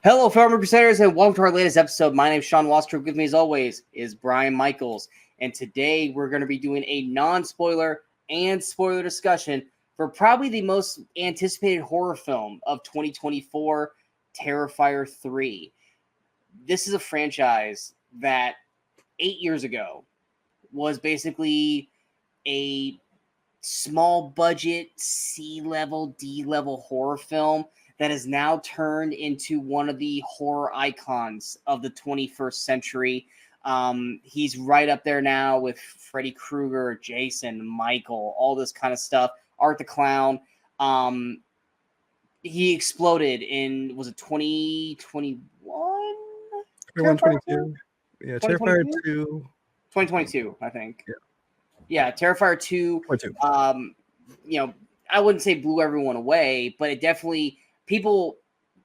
Hello, fellow Crusaders, and welcome to our latest episode. My name is Sean Wastrup. With me, as always, is Brian Michaels. And today we're going to be doing a non-spoiler and spoiler discussion for probably the most anticipated horror film of 2024, Terrifier 3. This is a franchise that 8 years ago was basically a small budget C-level, D-level horror film that has now turned into one of the horror icons of the 21st century. He's right up there now with Freddy Krueger, Jason, Michael, all this kind of stuff. Art the Clown. He exploded in, was it 2021? 21-22. Yeah, Terrifier 2. 2022, I think. Yeah, Terrifier 2. 22. I wouldn't say blew everyone away, but it definitely... People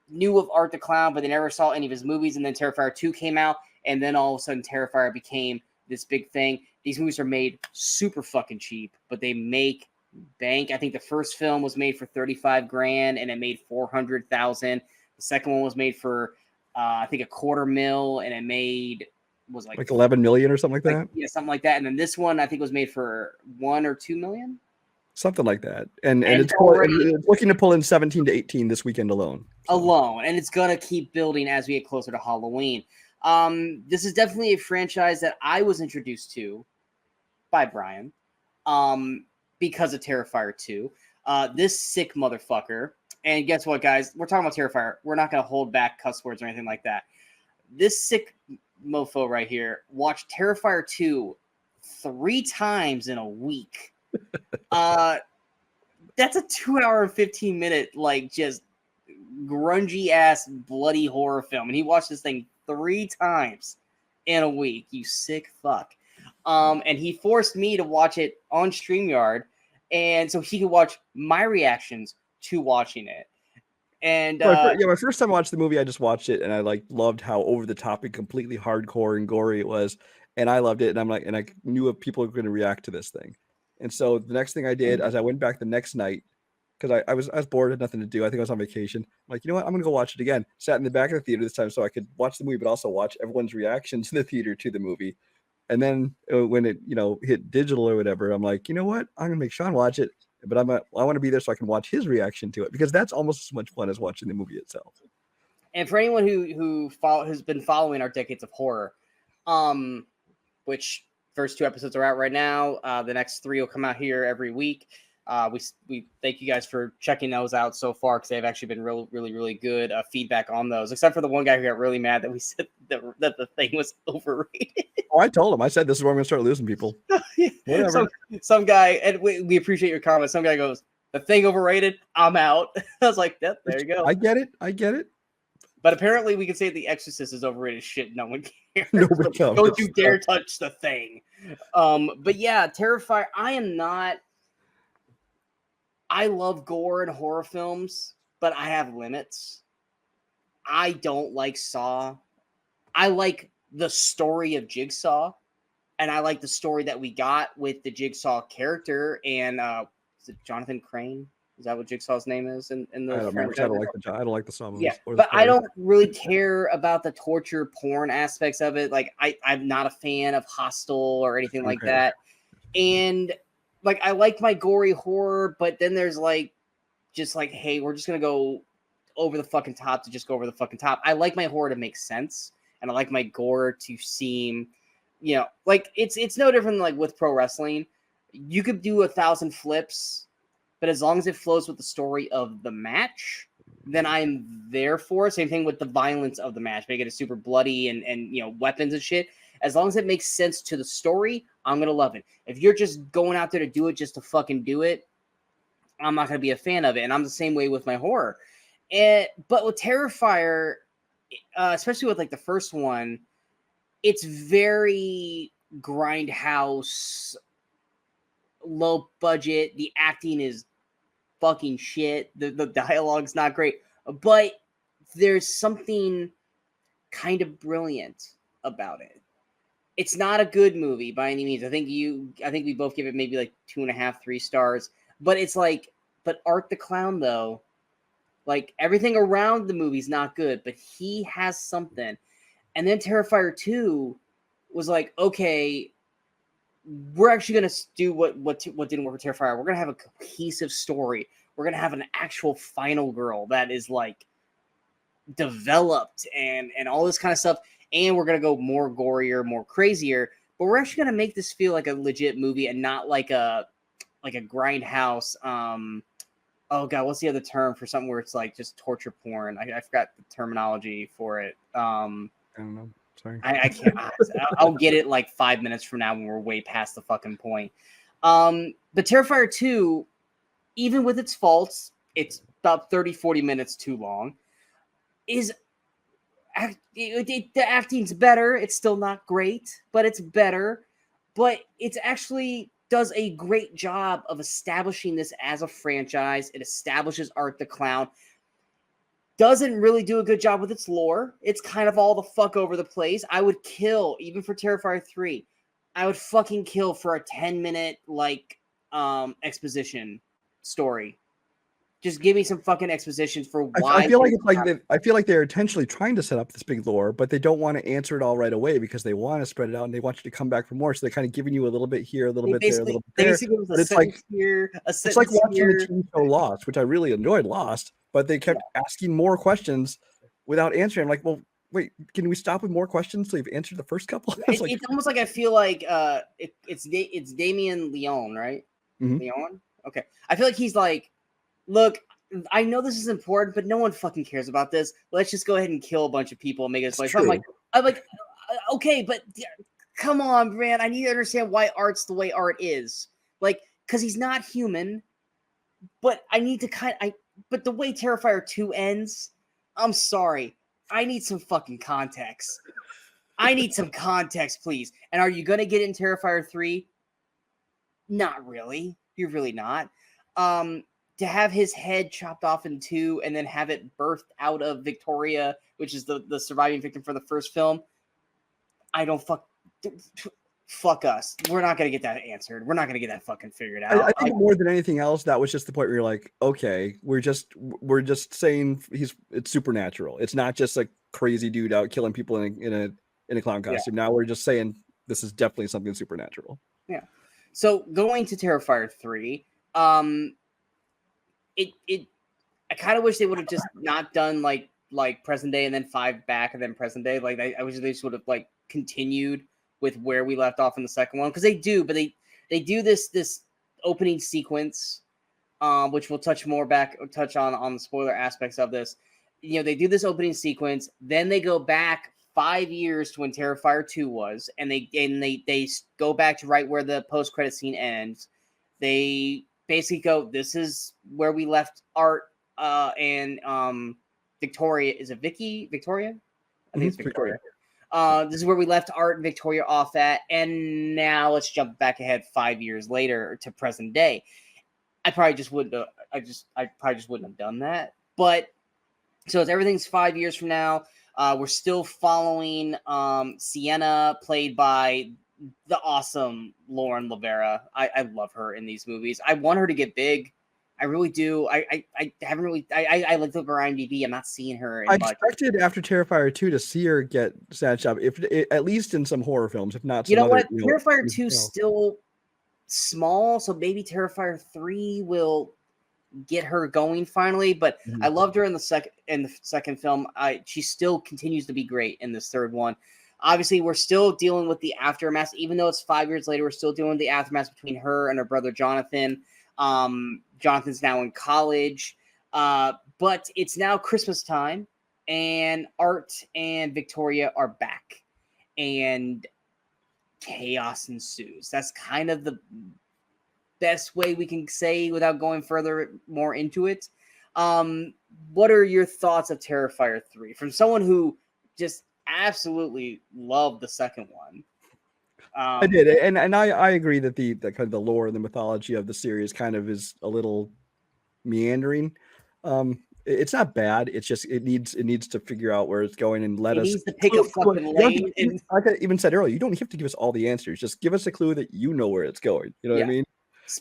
knew of Art the Clown, but they never saw any of his movies. And then Terrifier 2 came out, and then all of a sudden Terrifier became this big thing. These movies are made super fucking cheap, but they make bank. I think the first film was made for $35,000, and it made $400,000. The second one was made for I think $250,000, and it made was like 11 million or something like that. Yeah, something like that. And then this one I think was made for $1 or $2 million. Something like that. And it's looking to pull in 17 to 18 this weekend alone. And it's going to keep building as we get closer to Halloween. This is definitely a franchise that I was introduced to by Brian because of Terrifier 2. This sick motherfucker. And guess what, guys? We're talking about Terrifier. We're not going to hold back cuss words or anything like that. This sick mofo right here watched Terrifier 2 3 times in a week. That's a 2 hour and 15 minute, like, just grungy ass bloody horror film, and he watched this thing 3 times in a week. You sick fuck. And he forced me to watch it on StreamYard, and so he could watch my reactions to watching it. And my first time I watched the movie, I just watched it, and I loved how over the top and completely hardcore and gory it was, and I loved it. And I knew people were going to react to this thing. And so the next thing I did is I went back the next night because I was bored, had nothing to do. I think I was on vacation. I'm like, you know what? I'm going to go watch it again. Sat in the back of the theater this time so I could watch the movie, but also watch everyone's reactions in the theater to the movie. And then when it, hit digital or whatever, I'm like, you know what? I'm going to make Sean watch it, but I want to be there so I can watch his reaction to it because that's almost as much fun as watching the movie itself. And for anyone who's been following our Decades of Horror, which... First 2 episodes are out right now. The next 3 will come out here every week. We thank you guys for checking those out so far because they've actually been really good feedback on those. Except for the one guy who got really mad that we said that the thing was overrated. Oh, I told him. I said this is where I'm going to start losing people. Whatever. Some guy, and we appreciate your comments. Some guy goes, "The thing overrated. I'm out." I was like, "Yep, there you go." I get it. But apparently we can say The Exorcist is overrated shit. No one cares. Nobody So don't you dare touch the thing. But yeah, Terrifier. I love gore and horror films, but I have limits. I don't like Saw. I like the story of Jigsaw, and I like the story that we got with the Jigsaw character. And is it Jonathan Crane? Is that what Jigsaw's name is? In the I don't like the Saw movies. Yeah, but I don't really care about the torture porn aspects of it. Like, I'm not a fan of Hostel or anything like that. And like, I like my gory horror, but then there's hey, we're just gonna go over the fucking top to just go over the fucking top. I like my horror to make sense, and I like my gore to seem, like it's no different than like with pro wrestling. You could do 1,000 flips. But as long as it flows with the story of the match, then I'm there for it. Same thing with the violence of the match. Make it super bloody and weapons and shit. As long as it makes sense to the story, I'm going to love it. If you're just going out there to do it just to fucking do it, I'm not going to be a fan of it. And I'm the same way with my horror. But with Terrifier, especially with like the first one, it's very grindhouse, low budget. The acting is fucking shit. The dialogue's not great, but there's something kind of brilliant about it. It's not a good movie by any means. I think we both give it maybe like 2.5, 3 stars. But it's like, but Art the Clown though, Like everything around the movie's not good, but he has something. And then Terrifier 2 was like, okay, we're actually going to do what didn't work with Terrifier. We're going to have a cohesive story. We're going to have an actual final girl that is like developed and all this kind of stuff. And we're going to go more gorier, more crazier. But we're actually going to make this feel like a legit movie and not like a grindhouse. Oh god, what's the other term for something where it's like just torture porn? I forgot the terminology for it. I don't know. Sorry. I can't. I'll get it like 5 minutes from now when we're way past the fucking point. But Terrifier 2, even with its faults, it's about 30-40 minutes too long. The acting's better. It's still not great, but it's better. But it's actually does a great job of establishing this as a franchise. It establishes Art the Clown. Doesn't really do a good job with its lore. It's kind of all the fuck over the place. I would kill, even for Terrifier 3, I would fucking kill for a 10-minute like exposition story. Just give me some fucking exposition for why. I feel like it's like I feel like they're intentionally trying to set up this big lore, but they don't want to answer it all right away because they want to spread it out and they want you to come back for more. So they're kind of giving you a little bit here, a little bit there, a little bit there. But it's like it's like watching the TV show Lost, which I really enjoyed Lost, but they kept asking more questions without answering. I'm like, well, wait, can we stop with more questions so you've answered the first couple? It's almost like I feel like it's Damien Leone, right? Mm-hmm. Leone? Okay. I feel like he's like, look, I know this is important, but no one fucking cares about this. Let's just go ahead and kill a bunch of people and make it like. I'm like, okay, but come on, man. I need to understand why art's the way art is. Like, because he's not human. But I need to but the way Terrifier 2 ends, I'm sorry. I need some fucking context. I need some context, please. And are you gonna get in Terrifier 3? Not really. You're really not. To have his head chopped off in two and then have it birthed out of Victoria, which is the surviving victim for the first film, I don't fuck us. We're not going to get that answered. We're not going to get that fucking figured out. I think more than anything else, that was just the point where you're like, okay, we're just saying it's supernatural. It's not just a crazy dude out killing people in a clown costume. Yeah. Now we're just saying this is definitely something supernatural. Yeah. So going to Terrifier 3, I kind of wish they would have just not done like present day and then 5 back and then present day. Like I wish they just would have like continued with where we left off in the second one, because they do, but they do this opening sequence, which we'll touch on the spoiler aspects of this. You know, they do this opening sequence, then they go back 5 years to when Terrifier 2 was, and they go back to right where the post-credit scene ends. They basically go, this is where we left Art and Victoria. Is it Victoria? I think it's Victoria. This is where we left Art and Victoria off at, and now let's jump back ahead 5 years later to present day. I probably just wouldn't have done that. But so everything's 5 years from now. We're still following Sienna, played by the awesome Lauren Lavera. I love her in these movies. I want her to get big. I really do. I haven't really. I looked up her IMDb. I'm not seeing her. I expected after Terrifier 2 to see her get snatched up, at least in some horror films, if not. You know what? Terrifier 2 is still small, so maybe Terrifier 3 will get her going finally. But I loved her in the second film. She still continues to be great in this third one. Obviously, we're still dealing with the aftermath, even though it's 5 years later. We're still dealing with the aftermath between her and her brother Jonathan. Jonathan's now in college, but it's now Christmas time, and Art and Victoria are back, and chaos ensues. That's kind of the best way we can say without going more into it. What are your thoughts of Terrifier 3 from someone who just absolutely loved the second one? I did, and I agree that the kind of the lore and the mythology of the series kind of is a little meandering. It's not bad. It's just it needs to figure out where it's going and let us. It needs to pick a fucking lane. Like I even said earlier, you don't have to give us all the answers. Just give us a clue that you know where it's going. You know what I mean?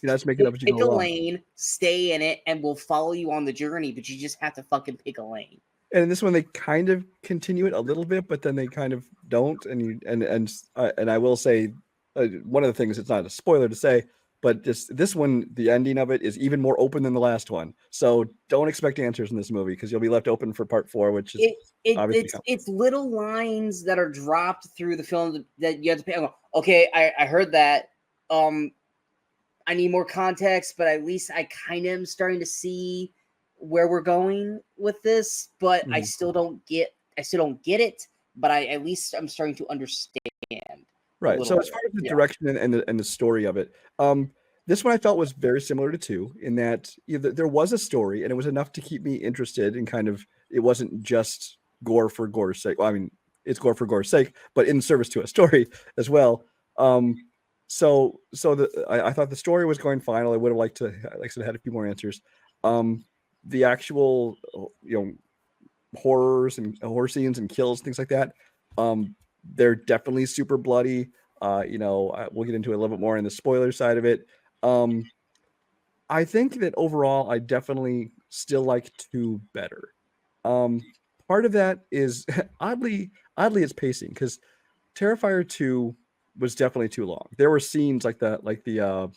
You're not just making up as you Pick go a along. lane, stay in it, and we'll follow you on the journey. But you just have to fucking pick a lane. And in this one, they kind of continue it a little bit, but then they kind of don't. And I will say, one of the things, it's not a spoiler to say, but this one, the ending of it is even more open than the last one. So don't expect answers in this movie because you'll be left open for part 4, which is it's little lines that are dropped through the film that you have to pay. Okay, I heard that. I need more context, but at least I kind of am starting to see where we're going with this, but I still don't get it, but at least I'm starting to understand. Right. So as far as the direction and the story of it, this one I felt was very similar to 2 in that there was a story and it was enough to keep me interested and kind of, it wasn't just gore for gore's sake. Well, I mean, it's gore for gore's sake, but in service to a story as well. So I thought the story was going fine. I would have liked to, like I said, had a few more answers. The actual, horrors and horror scenes and kills, things like that. They're definitely super bloody. We'll get into it a little bit more in the spoiler side of it. I think that overall, I definitely still like 2 better. Part of that is oddly it's pacing because Terrifier 2 was definitely too long. There were scenes like the Clown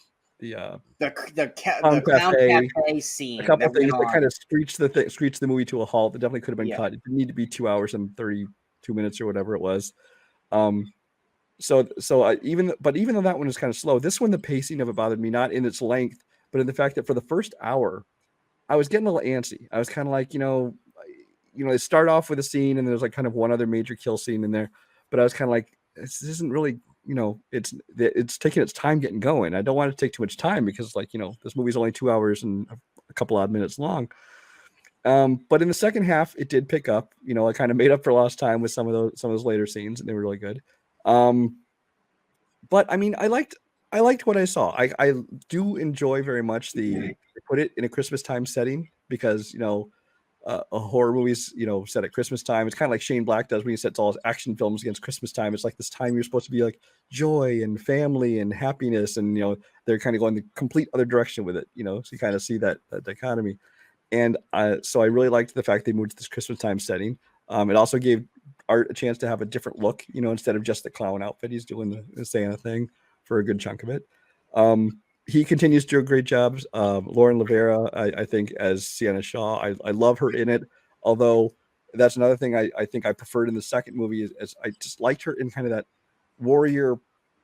Cafe scene. A couple of things that kind of screeched the movie to a halt. That definitely could have been cut. It didn't need to be 2 hours and 32 minutes or whatever it was. Even though that one was kind of slow, this one, the pacing of it bothered me, not in its length, but in the fact that for the first hour, I was getting a little antsy. I was kind of like, they start off with a scene and there's like kind of one other major kill scene in there, but I was kind of like, this isn't really, it's taking its time getting going. I don't want it to take too much time because this movie's only 2 hours and a couple odd minutes long. But in the second half, it did pick up. I kind of made up for lost time with some of those later scenes, and they were really good. But I mean, I liked what I saw. I do enjoy very much they put it in a Christmas time setting because a horror movies set at Christmas time. It's kind of like Shane Black does when he sets all his action films against Christmas time. It's like this time you're supposed to be like joy and family and happiness, and they're kind of going the complete other direction with it. So you kind of see that dichotomy. And so I really liked the fact they moved to this Christmas time setting. It also gave Art a chance to have a different look, instead of just the clown outfit. He's doing the Santa thing for a good chunk of it. He continues to do a great job. Lauren Rivera, I think, as Sienna Shaw. I love her in it, although that's another thing I think I preferred in the second movie is I just liked her in kind of that warrior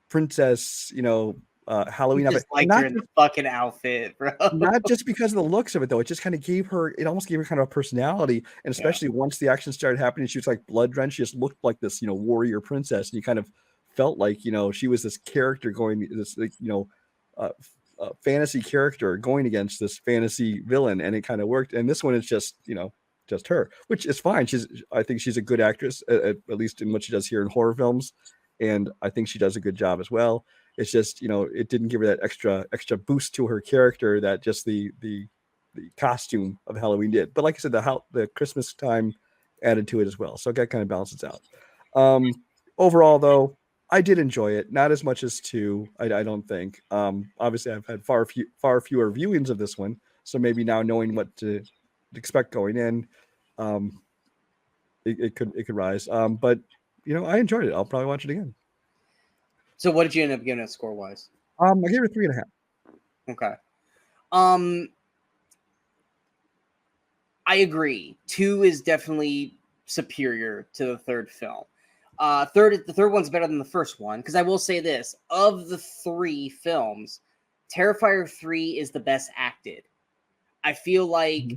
princess, Halloween outfit. Liked her in the fucking outfit, bro. Not just because of the looks of it, though. It just kind of almost gave her kind of a personality. And especially once the action started happening, she was like blood drenched. She just looked like this, warrior princess. And you kind of felt like, she was this character going, this, fantasy character going against this fantasy villain. And it kind of worked. And this one is just her, which is fine. I think she's a good actress, at least in what she does here in horror films. And I think she does a good job as well. It's just, it didn't give her that extra boost to her character that just the costume of Halloween did. But like I said, the Christmas time added to it as well. So that kind of balances out. Overall, though, I did enjoy it. Not as much as 2, I don't think. Obviously, I've had far fewer viewings of this one. So maybe now knowing what to expect going in, it could rise. But, I enjoyed it. I'll probably watch it again. So what did you end up giving it score wise? I gave it 3.5. Okay. I agree. 2 is definitely superior to the third film. The third one's better than the first one because I will say this: of the 3 films, Terrifier 3 is the best acted. I feel like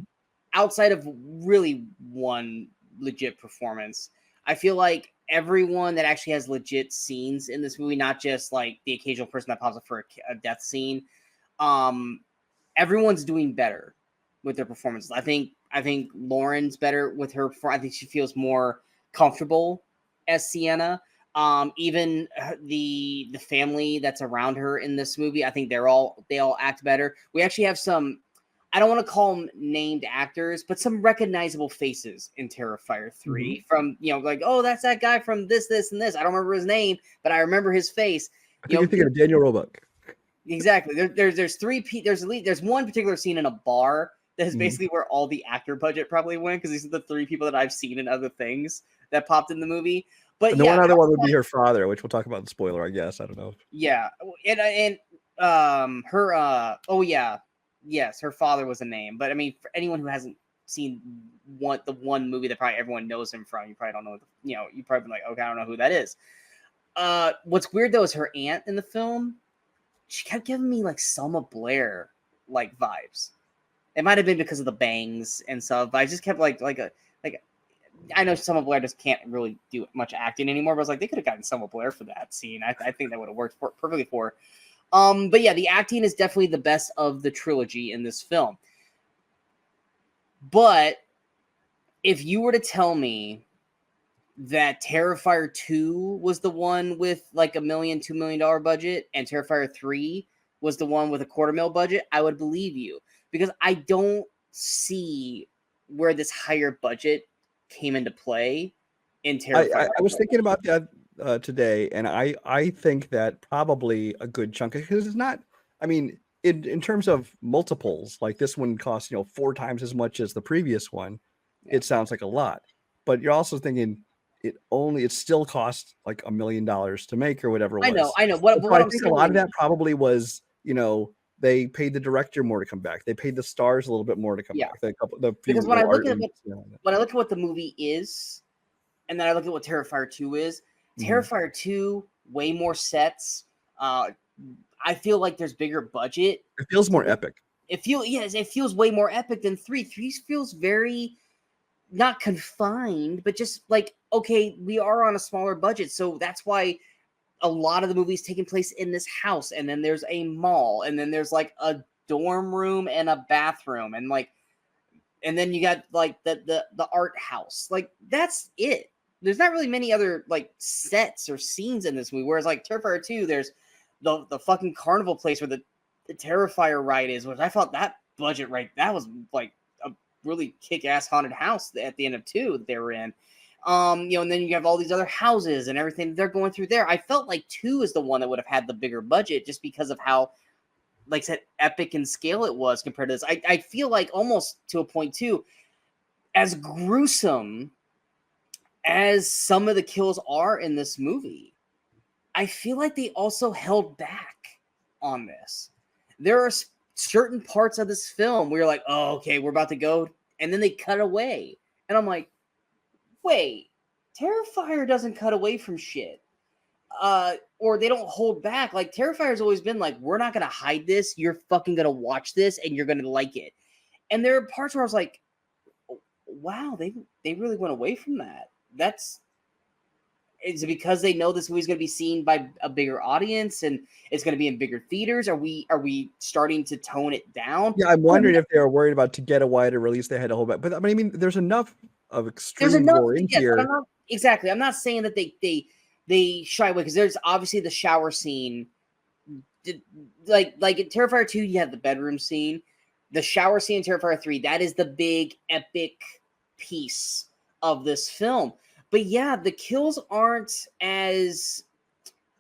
outside of really one legit performance, I feel like everyone that actually has legit scenes in this movie, not just like the occasional person that pops up for a death scene, everyone's doing better with their performances. I think Lauren's better with her. I think she feels more comfortable as Sienna. Even the family that's around her in this movie, I think they all act better. We actually have some, I don't want to call them named actors, but some recognizable faces in Terrifier 3 from, like, oh, that's that guy from this, and this. I don't remember his name, but I remember his face. I think you're thinking of Daniel Roebuck. exactly. There's there's one particular scene in a bar that is basically where all the actor budget probably went, because these are the 3 people that I've seen in other things that popped in the movie. But And the one other one would be her father, which we'll talk about in spoiler, I guess. I don't know. Yeah, and her yes, her father was a name. But I mean, for anyone who hasn't seen the one movie that probably everyone knows him from, you probably don't know. You probably been like, okay, I don't know who that is. What's weird though is her aunt in the film. She kept giving me like Selma Blair like vibes. It might have been because of the bangs and stuff, but I just kept like I know Selma Blair just can't really do much acting anymore, but I was like, they could have gotten Selma Blair for that scene. I think that would have worked perfectly for her. But yeah, the acting is definitely the best of the trilogy in this film. But if you were to tell me that Terrifier 2 was the one with like $1 million, $2 million budget, and Terrifier 3 was the one with a $250,000 budget, I would believe you, because I don't see where this higher budget came into play in Terrifier. I was thinking about that today, and I think that probably a good chunk, because it's not, I mean, in terms of multiples, like this one costs 4 times as much as the previous one. Yeah. It sounds like a lot, but you're also thinking it still cost like $1 million to make or whatever it was. I know. What I think a lot of that probably was, they paid the director more to come back. They paid the stars a little bit more to come back. Because when I look at what the movie is, and then I look at what Terrifier 2 is, Terrifier 2, way more sets. I feel like there's bigger budget. It feels more epic. It feels way more epic than 3. 3 feels very not confined, but just like, okay, we are on a smaller budget, so that's why a lot of the movies taking place in this house, and then there's a mall, and then there's like a dorm room and a bathroom, and then you got like the art house. Like, that's it. There's not really many other like sets or scenes in this movie. Whereas like Terrifier 2, there's the fucking carnival place where the Terrifier ride is, which I thought that budget that was like a really kick-ass haunted house at the end of 2 that they were in. And then you have all these other houses and everything they're going through there. I felt like 2 is the one that would have had the bigger budget, just because of how, like I said, epic in scale it was compared to this. I feel like almost to a point too, as gruesome as some of the kills are in this movie, I feel like they also held back on this. There are certain parts of this film where you're like, oh, okay, we're about to go, and then they cut away. And I'm like, wait, Terrifier doesn't cut away from shit. Or they don't hold back. Like, Terrifier's always been like, we're not going to hide this. You're fucking going to watch this, and you're going to like it. And there are parts where I was like, wow, they really went away from that. Is it because they know this movie's going to be seen by a bigger audience and it's going to be in bigger theaters? Are we starting to tone it down? Yeah, I'm wondering if they were worried about, to get a wider release, they had to hold back. But I mean, there's enough of extreme gore in here. I'm not saying that they shy away, because there's obviously the shower scene. Like in Terrifier 2, you have the bedroom scene. The shower scene in Terrifier 3, that is the big epic piece of this film. But yeah, the kills aren't as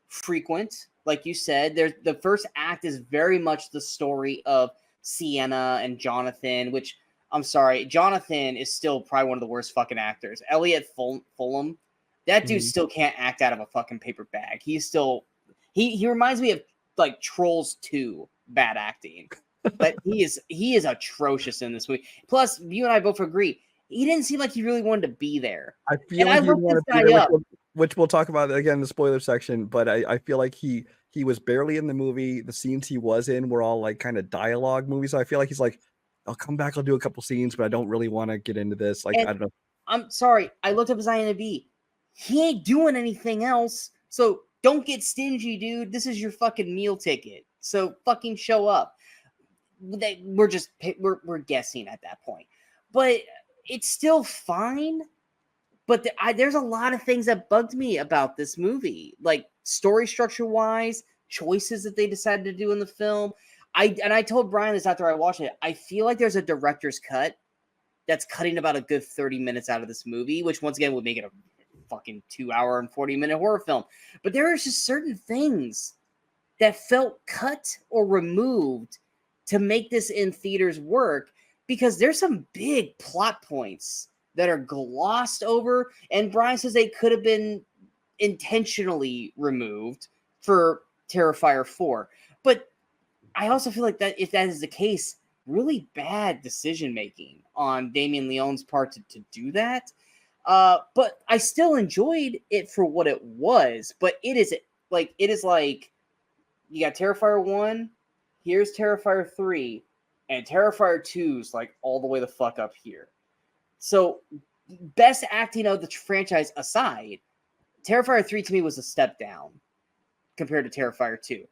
frequent, like you said. The first act is very much the story of Sienna and Jonathan, which, I'm sorry, Jonathan is still probably one of the worst fucking actors. Elliot Fulham, that dude still can't act out of a fucking paper bag. He's still, he reminds me of like Trolls 2 bad acting. But he is atrocious in this movie. Plus, you and I both agree, he didn't seem like he really wanted to be there. I feel like he wanted to be there, which we'll talk about again in the spoiler section. But I feel like he was barely in the movie. The scenes he was in were all like kind of dialogue movies. So I feel like he's like, I'll come back, I'll do a couple scenes, but I don't really want to get into this. Like, I don't know. I'm sorry, I looked up his IMDb. He ain't doing anything else. So don't get stingy, dude. This is your fucking meal ticket. So fucking show up. We're guessing at that point. But it's still fine, but there's a lot of things that bugged me about this movie, like story structure wise, choices that they decided to do in the film. I told Brian this after I watched it. I feel like there's a director's cut that's cutting about a good 30 minutes out of this movie, which once again would make it a fucking 2 hour and 40-minute horror film. But there are just certain things that felt cut or removed to make this in theaters work, because there's some big plot points that are glossed over, and Brian says they could have been intentionally removed for Terrifier 4. But I also feel like that if that is the case, really bad decision making on Damien Leone's part to do that. But I still enjoyed it for what it was. But it is like you got Terrifier 1, here's Terrifier 3, and Terrifier 2's like all the way the fuck up here. So best acting of the franchise aside, Terrifier 3 to me was a step down compared to Terrifier 2.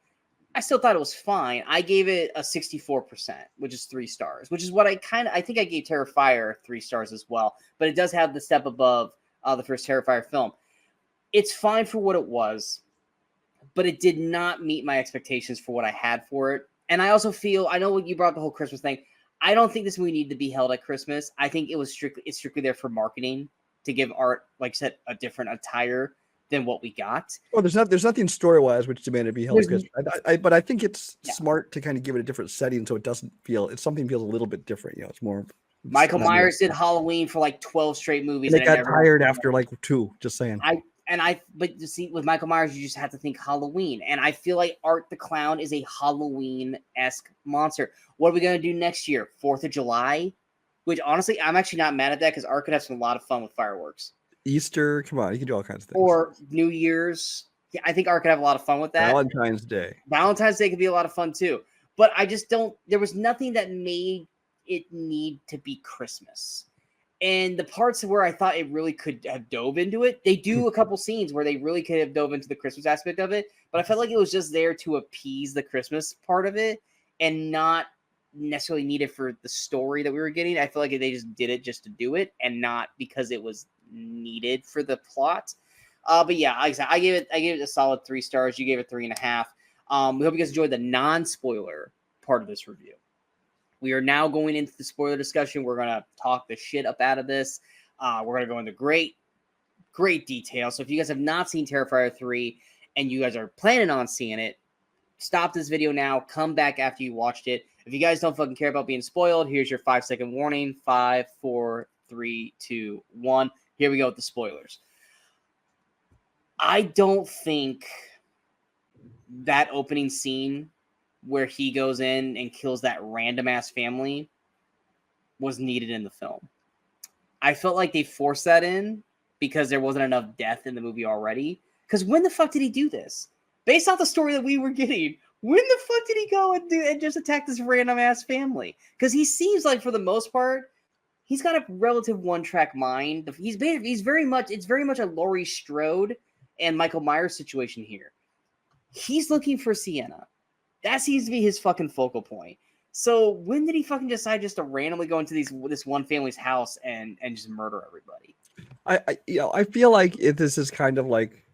I still thought it was fine. I gave it a 64%, which is 3 stars, which is what I think I gave Terrifier 3 stars as well. But it does have the step above the first Terrifier film. It's fine for what it was, but it did not meet my expectations for what I had for it. And I also feel, I know you brought up the whole Christmas thing. I don't think this movie needed to be held at Christmas. I think it's strictly there for marketing, to give art, like I said, a different attire than what we got. Well, there's nothing story-wise which demanded to be held at Christmas. But I think it's smart to kind of give it a different setting, so it doesn't feel, something feels a little bit different. You know, it's more. Michael Myers did Halloween for like 12 straight movies. And it got tired after like 2. Just saying. But you see, with Michael Myers, you just have to think Halloween. And I feel like Art the Clown is a Halloween-esque monster. What are we going to do next year? 4th of July? Which, honestly, I'm actually not mad at that, because Art could have a lot of fun with fireworks. Easter, come on, you can do all kinds of things. Or New Year's. Yeah, I think Art could have a lot of fun with that. Valentine's Day could be a lot of fun, too. But I just don't... There was nothing that made it need to be Christmas. And the parts where I thought it really could have dove into it, they do a couple scenes where they really could have dove into the Christmas aspect of it, but I felt like it was just there to appease the Christmas part of it and not necessarily needed for the story that we were getting. I feel like they just did it just to do it and not because it was needed for the plot. But yeah, like I said, I gave it a solid 3 stars. You gave it 3.5. We hope you guys enjoyed the non-spoiler part of this review. We are now going into the spoiler discussion. We're going to talk the shit up out of this. We're going to go into great detail. So if you guys have not seen Terrifier 3 and you guys are planning on seeing it, stop this video now. Come back after you watched it. If you guys don't fucking care about being spoiled, here's your 5-second warning. 5, 4, 3, 2, 1. Here we go with the spoilers. I don't think that opening scene where he goes in and kills that random ass family was needed in the film. I felt like they forced that in because there wasn't enough death in the movie already. Because when the fuck did he do this? Based off the story that we were getting, when the fuck did he go and just attack this random ass family? Because he seems like, for the most part, he's got a relative one-track mind. It's very much a Laurie Strode and Michael Myers situation here. He's looking for Sienna. That seems to be his fucking focal point. So when did he fucking decide just to randomly go into this one family's house and just murder everybody? I feel like this is kind of like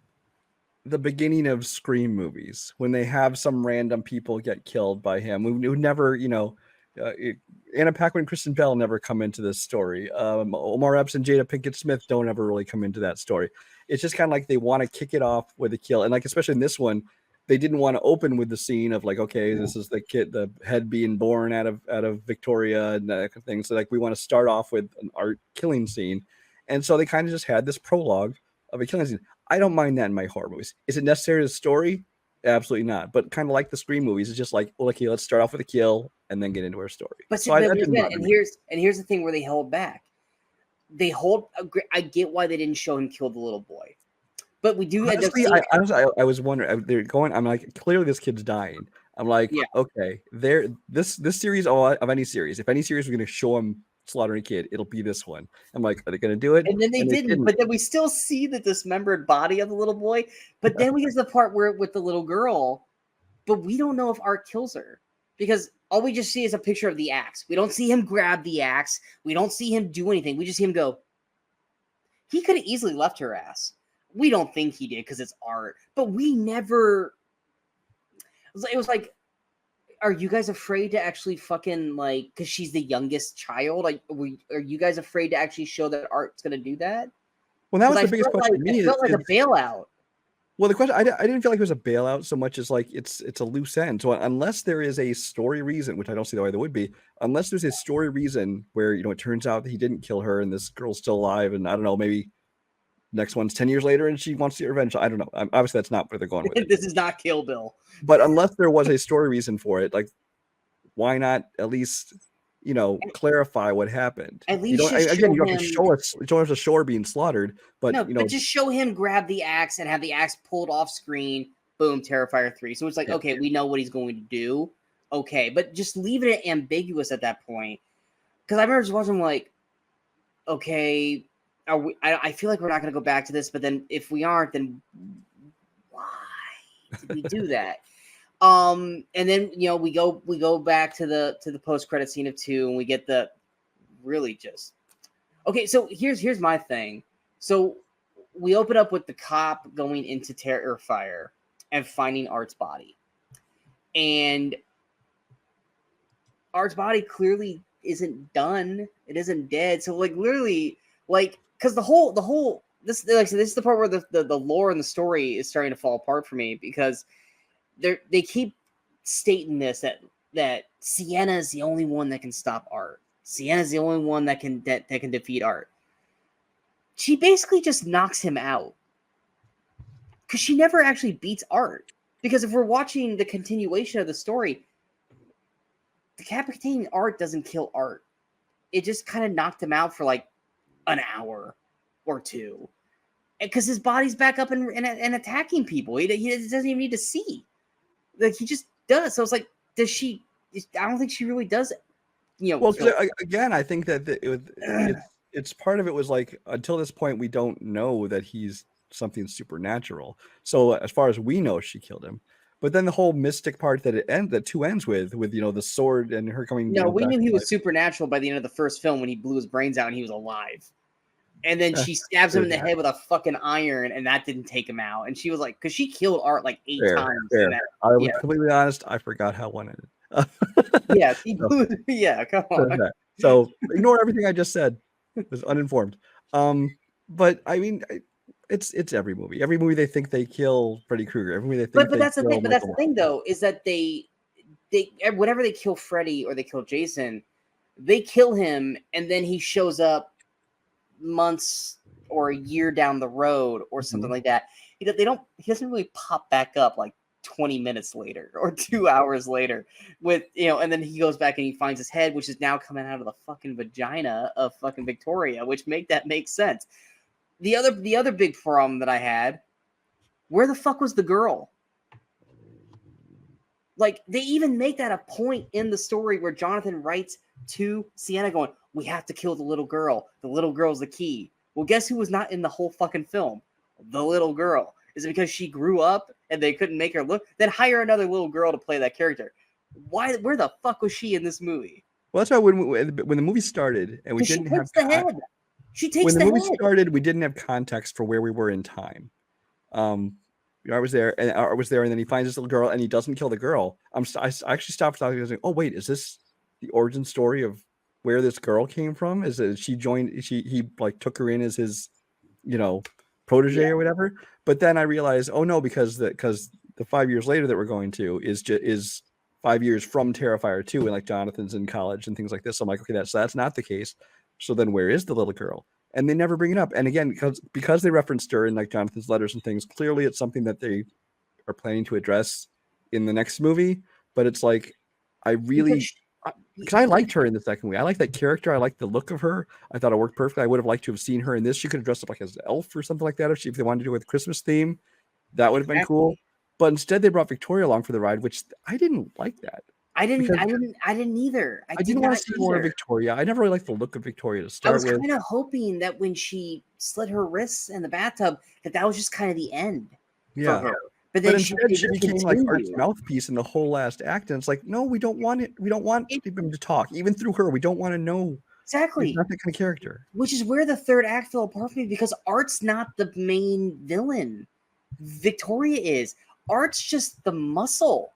the beginning of Scream movies, when they have some random people get killed by him. We would never, Anna Paquin and Kristen Bell never come into this story. Omar Epps and Jada Pinkett Smith don't ever really come into that story. It's just kind of like they want to kick it off with a kill. And like, especially in this one, they didn't want to open with the scene of like, okay, this is the head being born out of Victoria and that kind of thing. So like, we want to start off with an art killing scene. And so they kind of just had this prologue of a killing scene. I don't mind that in my horror movies. Is it necessary to the story? Absolutely not. But kind of like the Scream movies, it's just like, well, okay, let's start off with a kill and then get into our story. But here's the thing where they held back. I get why they didn't show him kill the little boy. But we do. Honestly, I was wondering. They're going. I'm like, clearly this kid's dying. I'm like, okay, this series of any series. If any series we're going to show him slaughtering a kid, it'll be this one. I'm like, are they going to do it? And then they didn't. But then we still see the dismembered body of the little boy. But then we get to the part where with the little girl, but we don't know if Art kills her because all we just see is a picture of the axe. We don't see him grab the axe. We don't see him do anything. We just see him go. He could have easily left her ass. We don't think he did because it's Art, but we never. It was like, are you guys afraid to actually fucking like? Because she's the youngest child. Like, are you guys afraid to actually show that Art's going to do that? Well, that was the biggest question to me. It felt like a bailout. Well, the question, I didn't feel like it was a bailout so much as like it's a loose end. So unless there is a story reason, which I don't see why there would be, unless there's a story reason where, it turns out that he didn't kill her and this girl's still alive, and I don't know, maybe next one's 10 years later and she wants to get revenge. I don't know. Obviously, that's not where they're going with it. This is not Kill Bill. But unless there was a story reason for it, like, why not at least, clarify what happened? At least you don't have to show us. You don't have to show her being slaughtered, but but just show him grab the axe and have the axe pulled off screen. Boom, Terrifier 3. So it's like, okay, we know what he's going to do. Okay, but just leave it ambiguous at that point. Because I remember just watching like, okay, I feel like we're not going to go back to this, but then if we aren't, then why did we do that? And then we go back to the post-credit scene of 2, and we get the really just okay. So here's my thing. So we open up with the cop going into Terrifier and finding Art's body, and Art's body clearly isn't done. It isn't dead. So like literally, like, because the whole this is the part where the lore and the story is starting to fall apart for me, because they keep stating this that Sienna is the only one that can stop Art. Sienna is the only one that can defeat Art. She basically just knocks him out, because she never actually beats Art. Because if we're watching the continuation of the story, decapitating Art doesn't kill Art. It just kind of knocked him out for like an hour or two, because his body's back up and attacking people. He doesn't even need to see. Like, he just does. So it's like, does she? I don't think she really does. Well, again, I think that it's part of it was like, until this point, we don't know that he's something supernatural. So as far as we know, she killed him. But then the whole mystic part that 2 ends with the sword and her coming. No, we knew he was supernatural by the end of the first film, when he blew his brains out and he was alive. And then she stabs him in the head with a fucking iron, and that didn't take him out. And she was like, because she killed Art like 8 times. Fair. I was completely honest. I forgot how one ended. Come on. So ignore everything I just said. It was uninformed. But I mean, it's every movie. Every movie they think they kill Freddy Krueger. Every movie they think. But that's the thing. But that's the thing, though, is that they whenever they kill Freddy or they kill Jason, they kill him, and then he shows up months or a year down the road or something like that. He doesn't really pop back up like 20 minutes later or 2 hours later with and then he goes back and he finds his head, which is now coming out of the fucking vagina of fucking Victoria, which make sense. The other big problem that I had, where the fuck was the girl? Like, they even make that a point in the story where Jonathan writes to Sienna going, we have to kill the little girl. The little girl's the key. Well, guess who was not in the whole fucking film? The little girl. Is it because she grew up and they couldn't make her look? Then hire another little girl to play that character. Why? Where the fuck was she in this movie? Well, that's why when the movie started and we didn't have the head. She takes when the movie head. started, we didn't have context for where we were in time. I was there, and then he finds this little girl, and he doesn't kill the girl. I actually stopped talking. I was like, "Oh wait, is this the origin story of where this girl came from? Is it she joined? He like took her in as his, protege or whatever?" But then I realized, oh no, because the 5 years later that we're going to is 5 years from Terrifier 2, and like Jonathan's in college and things like this. So I'm like, okay, that's not the case. So then where is the little girl? And they never bring it up. And again, because they referenced her in like Jonathan's letters and things, clearly it's something that they are planning to address in the next movie. But it's like, because I liked her in the second movie. I like that character. I like the look of her. I thought it worked perfectly. I would have liked to have seen her in this. She could have dressed up like as an elf or something like that. If they wanted to do it with a Christmas theme, that would have been cool. But instead they brought Victoria along for the ride, which I didn't like that. I didn't either. I didn't want to see more of Victoria. I never really liked the look of Victoria to start with. I was kind of hoping that when she slit her wrists in the bathtub, that was just kind of the end for her. But then instead she became like Art's mouthpiece in the whole last act, and it's like, no, we don't want it. We don't want him to talk, even through her. We don't want to know. Exactly. He's not that kind of character. Which is where the third act fell apart for me, because Art's not the main villain. Victoria is. Art's just the muscle.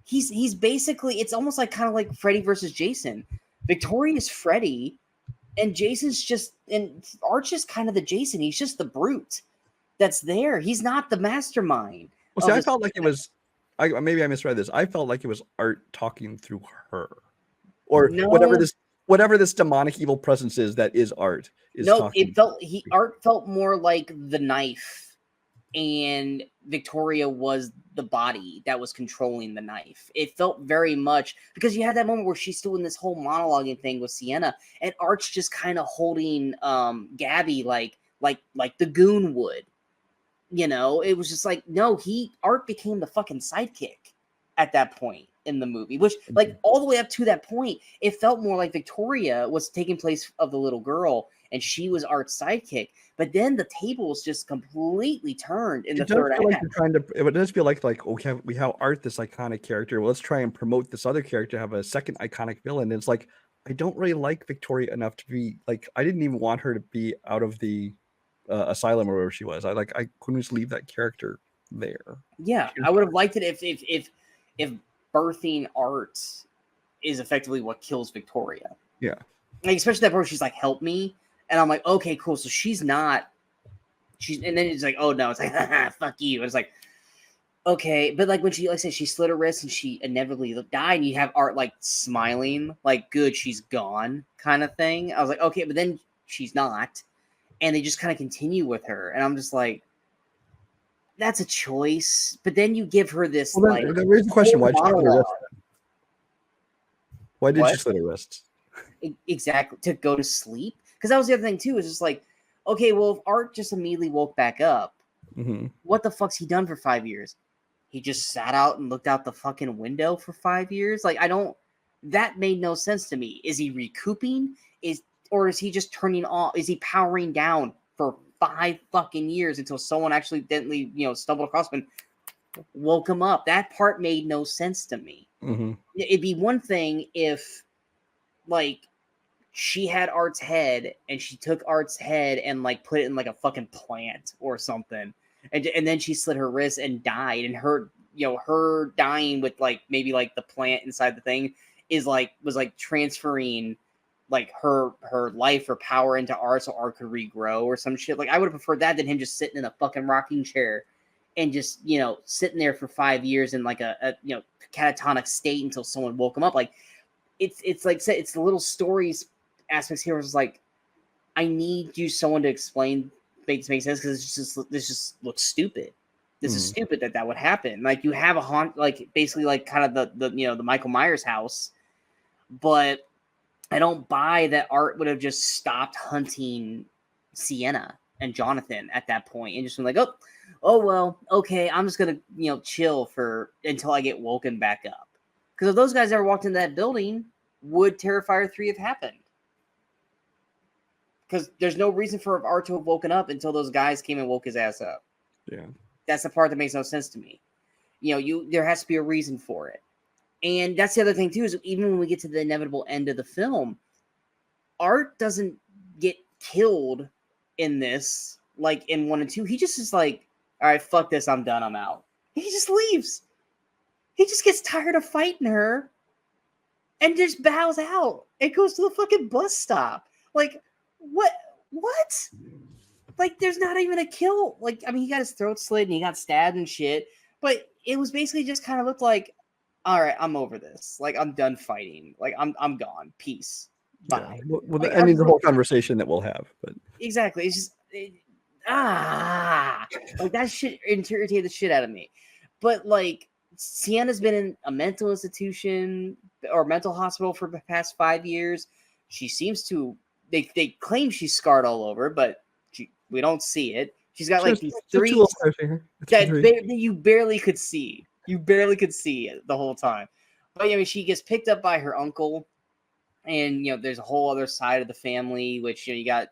He's basically, it's almost like kind of like Freddy versus Jason. Victoria is Freddy, and Art's just kind of the Jason. He's just the brute. that's there. He's not the mastermind. Well, see, I felt like it was. Maybe I misread this. I felt like it was Art talking through her, or No, whatever this demonic evil presence is that is Art is no. talking. Art felt more like the knife, and Victoria was the body that was controlling the knife. It felt very much because you had that moment where she's doing this whole monologuing thing with Sienna, and Art's just kind of holding Gabby like the goon would. You know, it was just like, no, Art became the fucking sidekick at that point in the movie, which like all the way up to that point, it felt more like Victoria was taking place of the little girl and she was Art's sidekick. But then the tables just completely turned in the third act. Like it does feel like we have Art, this iconic character. Well, let's try and promote this other character, have a second iconic villain. And it's like, I don't really like Victoria enough to be like, I didn't even want her to be out of the asylum or wherever she was. I couldn't just leave that character there. Yeah, I would have liked it if birthing Art is effectively what kills Victoria. Yeah, like especially that part where she's like, "Help me," and I'm like, "Okay, cool." So and then it's like, "Oh no," it's like, "Fuck you." And it's like, okay, but like when she, like I said, she slit her wrist and she inevitably died, and you have Art like smiling, like, "Good, she's gone," kind of thing. I was like, okay, but then she's not. And they just kind of continue with her. And I'm just like, that's a choice. But then you give her this, well, like... Here's the question. Why did she slit her wrists? Exactly. To go to sleep? Because that was the other thing, too. Is just like, okay, well, if Art just immediately woke back up, what the fuck's he done for 5 years? He just sat out and looked out the fucking window for 5 years? Like, that made no sense to me. Is he recouping? Or is he just turning off? Is he powering down for 5 fucking years until someone accidentally, stumbled across him and woke him up? That part made no sense to me. It'd be one thing if, like, she had Art's head and she took Art's head and, like, put it in, like, a fucking plant or something. And then she slit her wrist and died. And her dying with, like, maybe, like, the plant inside the thing was, like, transferring... like her life or power into Art so Art could regrow or some shit. Like, I would have preferred that than him just sitting in a fucking rocking chair and just, sitting there for 5 years in like a catatonic state until someone woke him up. Like, it's like, it's the little stories aspects here. It's like, I need someone to explain, make sense, because this just looks stupid. This is stupid that would happen. Like, you have like basically like kind of the Michael Myers house, but I don't buy that Art would have just stopped hunting Sienna and Jonathan at that point and just been like, oh well, okay, I'm just gonna chill until I get woken back up. Because if those guys ever walked into that building, would Terrifier 3 have happened? Because there's no reason for Art to have woken up until those guys came and woke his ass up. Yeah, that's the part that makes no sense to me. There has to be a reason for it. And that's the other thing, too, is even when we get to the inevitable end of the film, Art doesn't get killed in this, like in 1 and 2. He just is like, all right, fuck this, I'm done, I'm out. He just leaves. He just gets tired of fighting her and just bows out. It goes to the fucking bus stop. Like, what? Like, there's not even a kill. Like, I mean, he got his throat slit and he got stabbed and shit, but it was basically just kind of looked like, all right, I'm over this. Like, I'm done fighting. Like, I'm gone. Peace. Bye. Yeah. Well, like, the whole conversation that we'll have, but exactly. It's just like that shit irritated the shit out of me. But like, Sienna's been in a mental institution or mental hospital for the past 5 years. She seems to. They claim she's scarred all over, but we don't see it. She's got like these 3 that you barely could see. You barely could see it the whole time. But I mean, she gets picked up by her uncle, and there's a whole other side of the family, which you got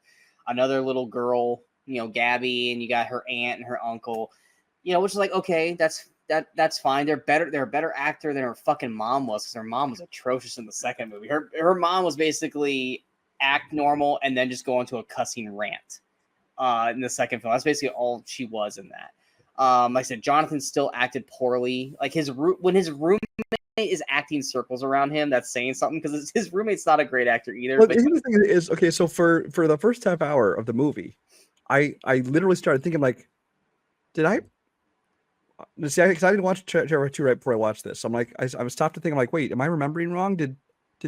another little girl, Gabby, and you got her aunt and her uncle, which is like, okay, that's fine. They're a better actor than her fucking mom was, because her mom was atrocious in the second movie. Her mom was basically act normal and then just go into a cussing rant in the second film. That's basically all she was in that. Like I said, Jonathan still acted poorly. Like when his roommate is acting circles around him, that's saying something, because his roommate's not a great actor either. Well, the thing is, okay, so for the first half hour of the movie, I literally started thinking like, did I see? Because I didn't watch Terrifier 2 right before I watched this. So I'm like, I was stopped to think. I'm like, wait, am I remembering wrong? Did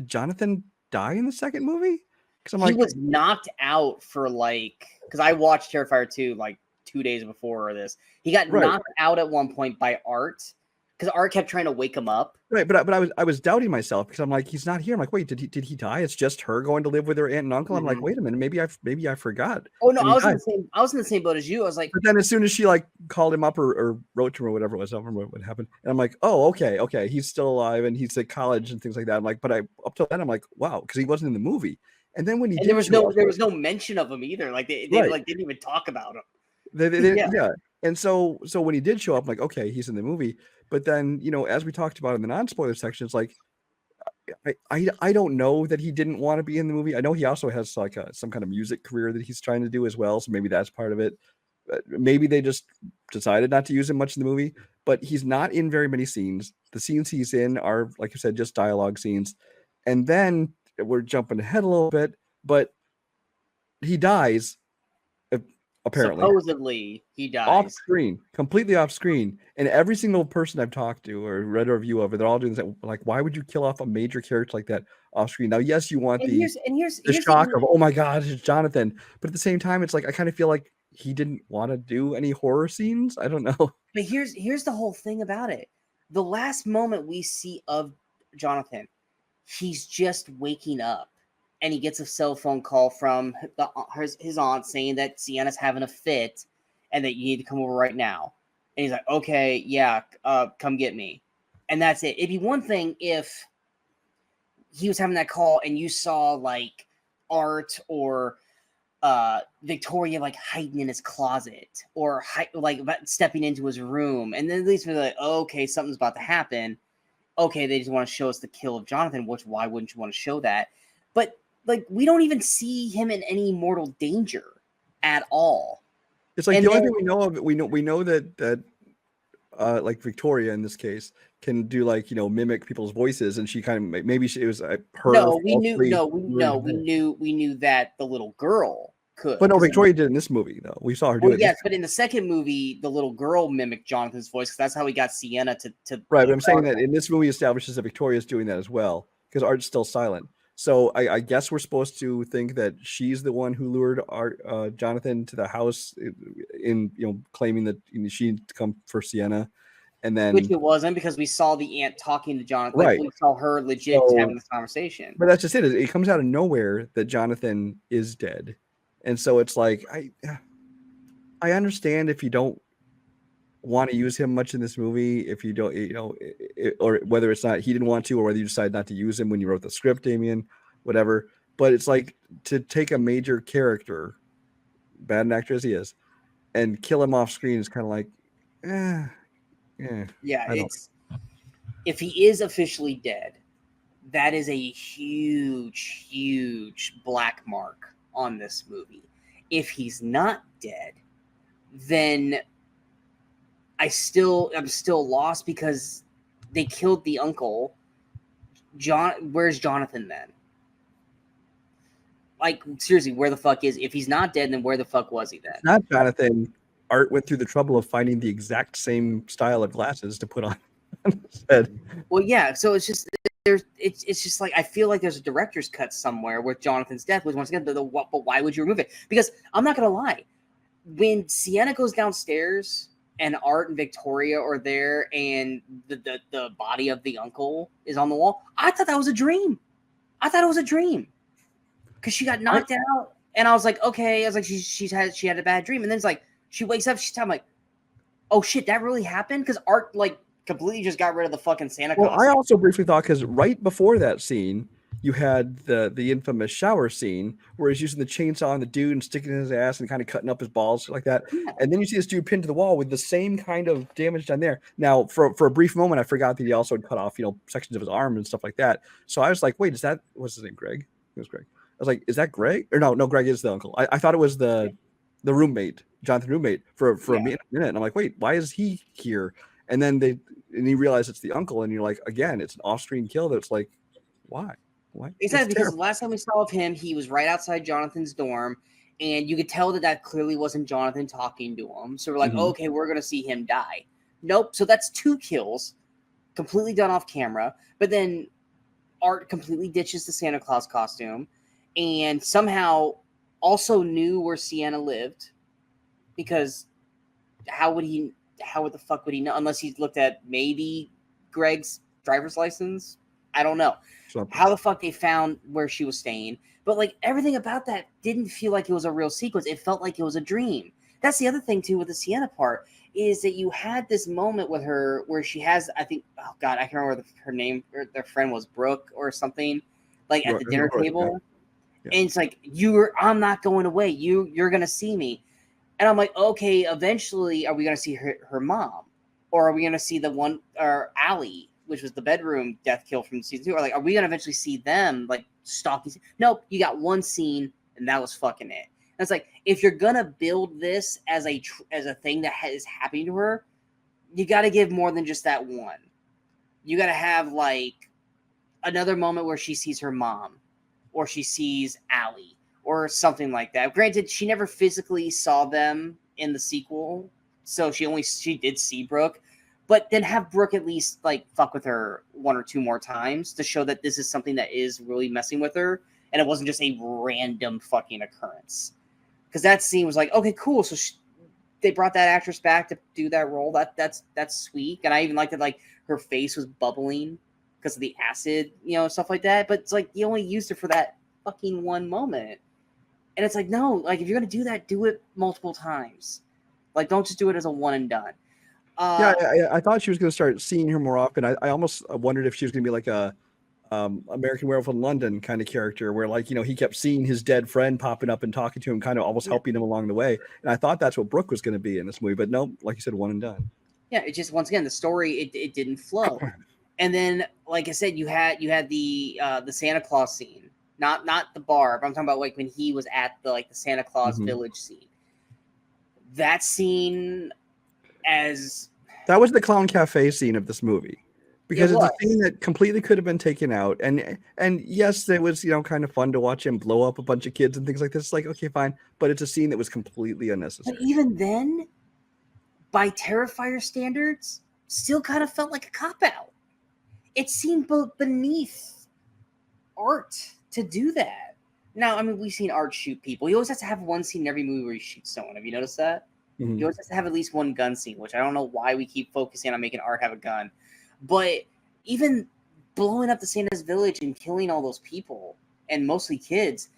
Jonathan die in the second movie? Because he was knocked out for because I watched Terrifier 2 like 2 days before this. He got knocked out at one point by Art because Art kept trying to wake him up. Right, but I was doubting myself because I'm like, he's not here. I'm like, wait, did he die? It's just her going to live with her aunt and uncle. I'm like, wait a minute, maybe I forgot. Oh no, I was in the same boat as you. I was like, but then as soon as she like called him up or wrote to him or whatever it was, I don't remember what happened. And I'm like, oh, okay, he's still alive and he's at college and things like that. I'm like, but up till then, I'm like, wow, because he wasn't in the movie. And then when he there was no mention of him either. Like they like didn't even talk about him. Yeah. And so when he did show up, I'm like, okay, he's in the movie. But then, as we talked about in the non-spoiler section, it's like, I don't know that he didn't want to be in the movie. I know he also has like some kind of music career that he's trying to do as well. So maybe that's part of it. Maybe they just decided not to use him much in the movie, but he's not in very many scenes. The scenes he's in are, like you said, just dialogue scenes. And then we're jumping ahead a little bit, but he dies. Apparently, supposedly he dies off screen, completely off screen. And every single person I've talked to or read a review of it, they're all doing that. Like, why would you kill off a major character like that off screen? Now, yes, you want the shock of, oh my god, it's Jonathan. But at the same time, it's like I kind of feel like he didn't want to do any horror scenes. I don't know. But here's the whole thing about it. The last moment we see of Jonathan, he's just waking up. And he gets a cell phone call from his aunt saying that Sienna's having a fit and that you need to come over right now. And he's like, okay, yeah, come get me. And that's it. It'd be one thing if he was having that call and you saw like Art or Victoria like hiding in his closet or like stepping into his room. And then at least we're like, oh, okay, something's about to happen. Okay, they just want to show us the kill of Jonathan, which why wouldn't you want to show that? But like, we don't even see him in any mortal danger at all. It's like the only thing we know of it. We know that like Victoria in this case can do like mimic people's voices, and she kind of maybe it was her. No, we knew that the little girl could. But no, Victoria did in this movie though. We saw her do it. Yes, but in the second movie, the little girl mimicked Jonathan's voice because that's how he got Sienna to. Right, but I'm saying that in this movie establishes that Victoria's doing that as well because Art's still silent. So I guess we're supposed to think that she's the one who lured Jonathan to the house in claiming that she needed to come for Sienna, and then which it wasn't because we saw the aunt talking to Jonathan. Right, we saw her legit having this conversation. But that's just it. It comes out of nowhere that Jonathan is dead, and so it's like I understand if you don't want to use him much in this movie, if you don't, or whether it's not he didn't want to, or whether you decide not to use him when you wrote the script, Damien, whatever. But it's like to take a major character, bad an actor as he is, and kill him off screen is kind of like, yeah. It's if he is officially dead, that is a huge, huge black mark on this movie. If he's not dead, then I'm still lost because they killed the uncle. Where's Jonathan then? Like, seriously, where the fuck is? If he's not dead, then where the fuck was he then? It's not Jonathan. Art went through the trouble of finding the exact same style of glasses to put on his head. Well, yeah. So it's just it's just like I feel like there's a director's cut somewhere with Jonathan's death. Which once again, but why would you remove it? Because I'm not gonna lie, when Sienna goes downstairs and Art and Victoria are there and the body of the uncle is on the wall, I thought that was a dream. Because she got knocked out, and I was like, okay. I was like, she had a bad dream, and then it's like she wakes up, I'm like, oh shit, that really happened? Because Art like completely just got rid of the fucking Santa Claus. Well, I also briefly thought because right before that scene, you had the infamous shower scene where he's using the chainsaw on the dude and sticking it in his ass and kind of cutting up his balls like that. Yeah. And then you see this dude pinned to the wall with the same kind of damage done there. Now, for a brief moment, I forgot that he also had cut off, sections of his arm and stuff like that. So I was like, wait, what's his name? Greg? It was Greg. I was like, is that Greg? Or no, Greg is the uncle. I thought it was the roommate, Jonathan roommate for a minute. And I'm like, wait, why is he here? And then you realize it's the uncle, and you're like, again, it's an off-screen kill that's like, why? Exactly, because the last time we saw of him, he was right outside Jonathan's dorm, And you could tell that clearly wasn't Jonathan talking to him. So we're like, okay, we're going to see him die. Nope. So that's 2 kills, completely done off camera. But then Art completely ditches the Santa Claus costume and somehow also knew where Sienna lived, because how the fuck would he know, unless he looked at maybe Greg's driver's license? I don't know. Something. How the fuck they found where she was staying. But like everything about that didn't feel like it was a real sequence. It felt like it was a dream. That's the other thing too with the Sienna part, is that you had this moment with her where she has, I think, oh god, I can't remember her name, or their friend was Brooke or something, like at the dinner table. Yeah. And it's like, I'm not going away. You're gonna see me. And I'm like, okay, eventually are we gonna see her mom? Or are we gonna see the one, or Allie, which was the bedroom death kill from season 2? Or like, are we gonna eventually see them like stalking? Nope, you got one scene and that was fucking it. And it's like, if you're gonna build this as a thing that is happening to her, you got to give more than just that one. You got to have like another moment where she sees her mom, or she sees Allie, or something like that. Granted, she never physically saw them in the sequel, so she did see Brooke, but then have Brooke at least like fuck with her 1 or 2 more times to show that this is something that is really messing with her, and it wasn't just a random fucking occurrence. Because that scene was like, okay, cool. So they brought that actress back to do that role. That's sweet. And I even liked that like her face was bubbling because of the acid, stuff like that. But it's like you only used her for that fucking one moment. And it's like, no, like if you're gonna do that, do it multiple times. Like don't just do it as a one and done. I thought she was gonna start seeing her more often. I almost wondered if she was gonna be like a American Werewolf in London kind of character, where like he kept seeing his dead friend popping up and talking to him, kind of almost helping him along the way. And I thought that's what Brooke was going to be in this movie, but no, like you said, one and done. Yeah, it just, once again, the story it didn't flow. And then, like I said, you had the Santa Claus scene, not the bar, but I'm talking about like when he was at the Santa Claus village scene. That scene, that was the clown cafe scene of this movie. Because it's a scene that completely could have been taken out, and yes, it was kind of fun to watch him blow up a bunch of kids and things like this. It's like, okay, fine, but it's a scene that was completely unnecessary. But even then, by Terrifier standards, still kind of felt like a cop out. It seemed both beneath Art to do that. Now, I mean, we've seen Art shoot people. He always has to have one scene in every movie where he shoots someone. Have you noticed that? He always has to have at least one gun scene, which I don't know why we keep focusing on making Art have a gun. But even blowing up the Santa's village and killing all those people, and mostly kids,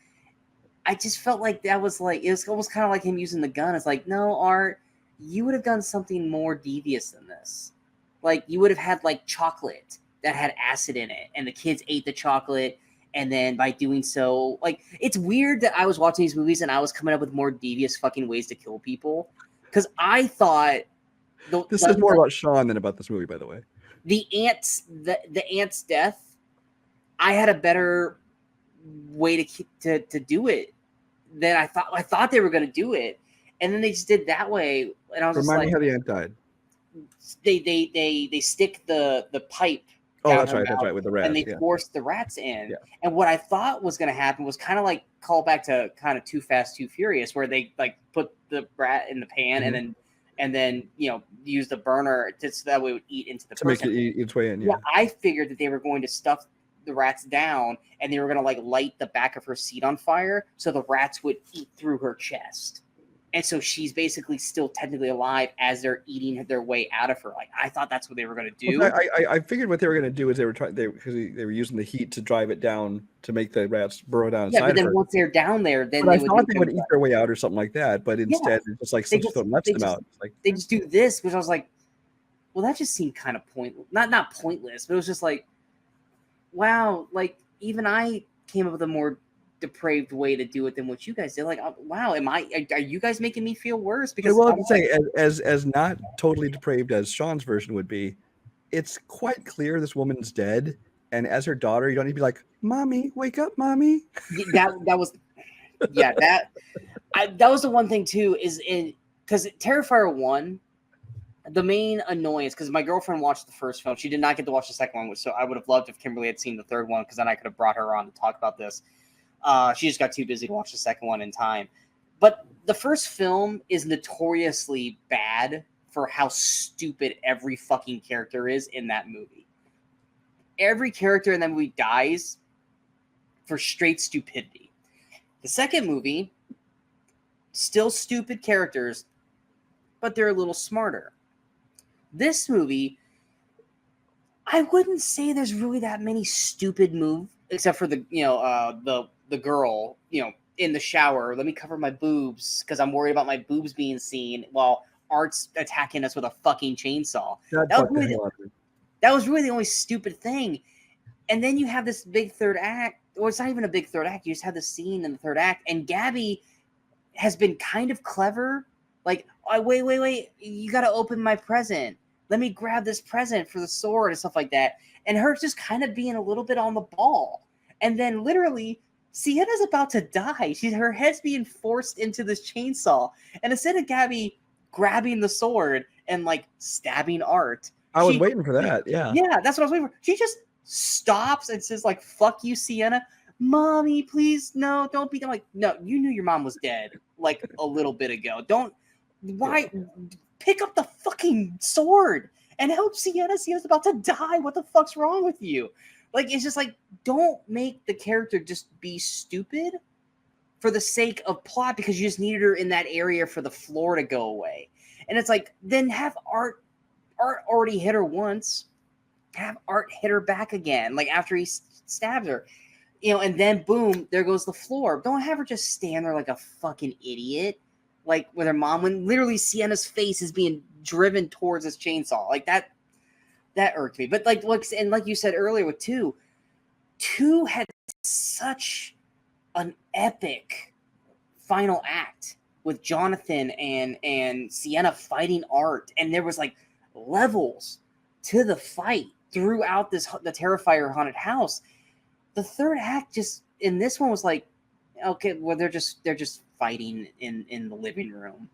I just felt like that was like, it was almost kind of like him using the gun. It's like, no, Art, you would have done something more devious than this. Like, you would have had like chocolate that had acid in it, and the kids ate the chocolate, and then by doing so, like, it's weird that I was watching these movies and I was coming up with more devious fucking ways to kill people, because I thought this is more about Sean than about this movie, by the way. The ant's death, I had a better way to do it than I thought. I thought they were going to do it, and then they just did that way, and I was Remind me how the ant died. They stick the pipe. Oh, that's right, with the rats, and they forced the rats in. Yeah. And what I thought was going to happen was kind of like call back to kind of Too Fast, Too Furious, where they like put the rat in the pan and then use the burner so that way it would eat into the person. Make it eat its way in. Yeah, I figured that they were going to stuff the rats down, and they were going to like light the back of her seat on fire so the rats would eat through her chest. And so she's basically still technically alive as they're eating their way out of her. Like, I thought that's what they were going to do. Well, I figured what they were going to do is because they were using the heat to drive it down to make the rats burrow down inside. Yeah, but then once they're down there, then I thought they would eat their way out or something like that. But instead, it's just like something lets them out. Like, they just do this, which I was like, well, that just seemed kind of pointless. Not pointless, but it was just like, wow, like even I came up with a more depraved way to do it than what you guys did. Like, wow, are you guys making me feel worse? Because I'm saying, as not totally depraved as Sean's version would be, it's quite clear this woman's dead, and as her daughter, you don't need to be like, "Mommy, wake up, mommy." That was that was the one thing too, is in because Terrifier 1, the main annoyance, because my girlfriend watched the first film, she did not get to watch the second one, so I would have loved if Kimberly had seen the third one, because then I could have brought her on to talk about this. She just got too busy to watch the second one in time. But the first film is notoriously bad for how stupid every fucking character is in that movie. Every character in that movie dies for straight stupidity. The second movie, still stupid characters, but they're a little smarter. This movie, I wouldn't say there's really that many stupid moves, except for the girl, in the shower. Let me cover my boobs because I'm worried about my boobs being seen while Art's attacking us with a fucking chainsaw. That was really the only stupid thing. And then you have this big third act, or it's not even a big third act. You just have the scene in the third act, and Gabby has been kind of clever. Like, oh, wait, you got to open my present. Let me grab this present for the sword and stuff like that. And her just kind of being a little bit on the ball. And then literally, Sienna's about to die. Her head's being forced into this chainsaw. And instead of Gabby grabbing the sword and like stabbing Art, I was waiting for that. Yeah. Yeah, that's what I was waiting for. She just stops and says, like, fuck you, Sienna. Mommy, please, no, don't be. I'm like, no, you knew your mom was dead like a little bit ago. Pick up the fucking sword and help Sienna. Sienna's about to die. What the fuck's wrong with you? Like, it's just like, don't make the character just be stupid for the sake of plot because you just needed her in that area for the floor to go away. And it's like, then have Art already hit her once. Have Art hit her back again, like after he stabs her. And then boom, there goes the floor. Don't have her just stand there like a fucking idiot. Like with her mom, when literally Sienna's face is being driven towards this chainsaw. Like that irked me. But like you said earlier with two had such an epic final act with Jonathan and Sienna fighting Art, and there was like levels to the fight throughout the Terrifier haunted house. The third act just in this one was like, okay, well they're just fighting in the living room.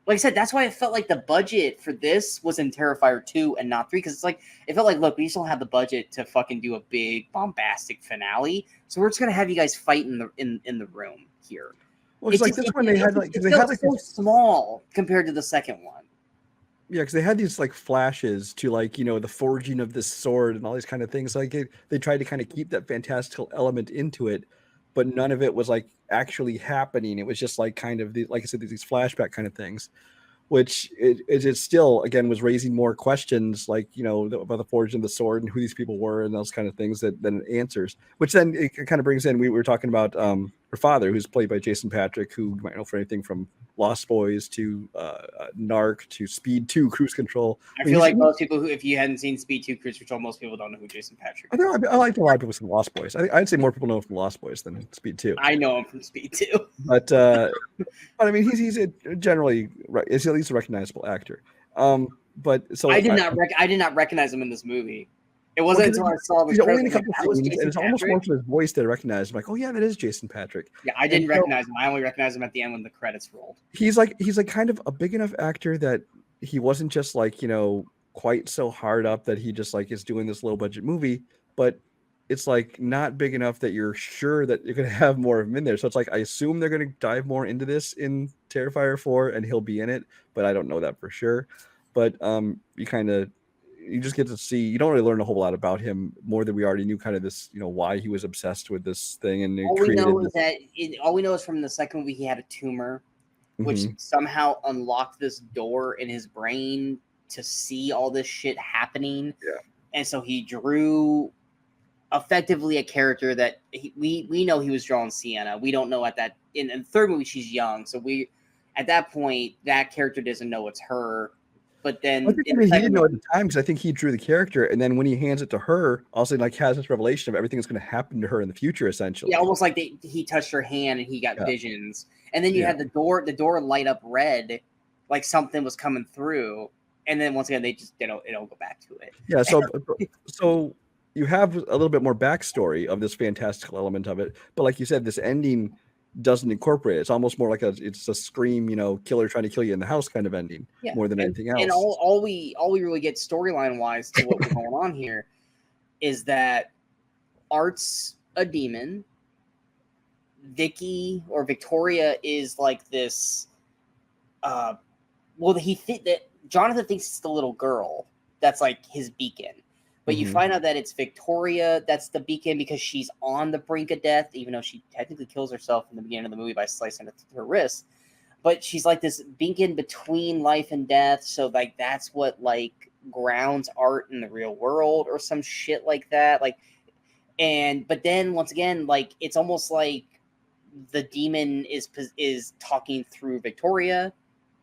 Like I said, that's why it felt like the budget for this was in Terrifier 2 and not 3, because it's like it felt like, look, we just don't have the budget to fucking do a big bombastic finale, so we're just gonna have you guys fight in the room here. Well, it's like this one they had like so small compared to the second one. Yeah, because they had these like flashes to like the forging of this sword and all these kind of things. Like they tried to kind of keep that fantastical element into it, but none of it was like actually happening. It was just like kind of like I said, these flashback kind of things, which it still again was raising more questions, like about the forging of the sword and who these people were and those kind of things than it answers. Which then it kind of brings in, we were talking about her father, who's played by Jason Patric, who you might know for anything from Lost Boys to Narc to Speed 2 Cruise Control. I feel like most people who, if you hadn't seen Speed 2 Cruise Control, most people don't know who Jason Patric is. I like a lot of people from Lost Boys. I'd say more people know him from Lost Boys than Speed 2. I know him from Speed 2. But I mean, he's generally is at least a recognizable actor. But so I did not recognize him in this movie. It wasn't until I saw the only a couple scenes, and it's almost more for his voice that I recognized. I'm like, oh yeah, that is Jason Patric. Yeah, I didn't recognize him. I only recognized him at the end when the credits rolled. He's like kind of a big enough actor that he wasn't just like quite so hard up that he just like is doing this low budget movie, but it's like not big enough that you're sure that you're gonna have more of him in there. So it's like I assume they're gonna dive more into this in Terrifier 4, and he'll be in it, but I don't know that for sure. But you just get to see, you don't really learn a whole lot about him more than we already knew, kind of this, why he was obsessed with this thing. And all we know is from the second movie, he had a tumor, which somehow unlocked this door in his brain to see all this shit happening. Yeah. And so he drew effectively a character that we know he was drawing Sienna. We don't know in the third movie, she's young. So at that point, that character doesn't know it's her. But then he didn't know at the time, because I think he drew the character, and then when he hands it to her, also like has this revelation of everything that's going to happen to her in the future, essentially. Yeah, almost like he touched her hand and he got visions, and then you had the door light up red, like something was coming through, and then once again they just it'll go back to it. Yeah, so you have a little bit more backstory of this fantastical element of it, but like you said, this ending doesn't incorporate it. It's almost more like it's a Scream, killer trying to kill you in the house kind of ending, more than anything else. And all we really get storyline wise to what we're going on here is that Art's a demon. Vicky or Victoria is like this. Well, that Jonathan thinks it's the little girl that's like his beacon, but you find out that it's Victoria that's the beacon because she's on the brink of death, even though she technically kills herself in the beginning of the movie by slicing her wrist. But she's like this beacon between life and death, so like that's what like grounds art in the real world or some shit like that. Like, but then once again, like it's almost like the demon is talking through Victoria,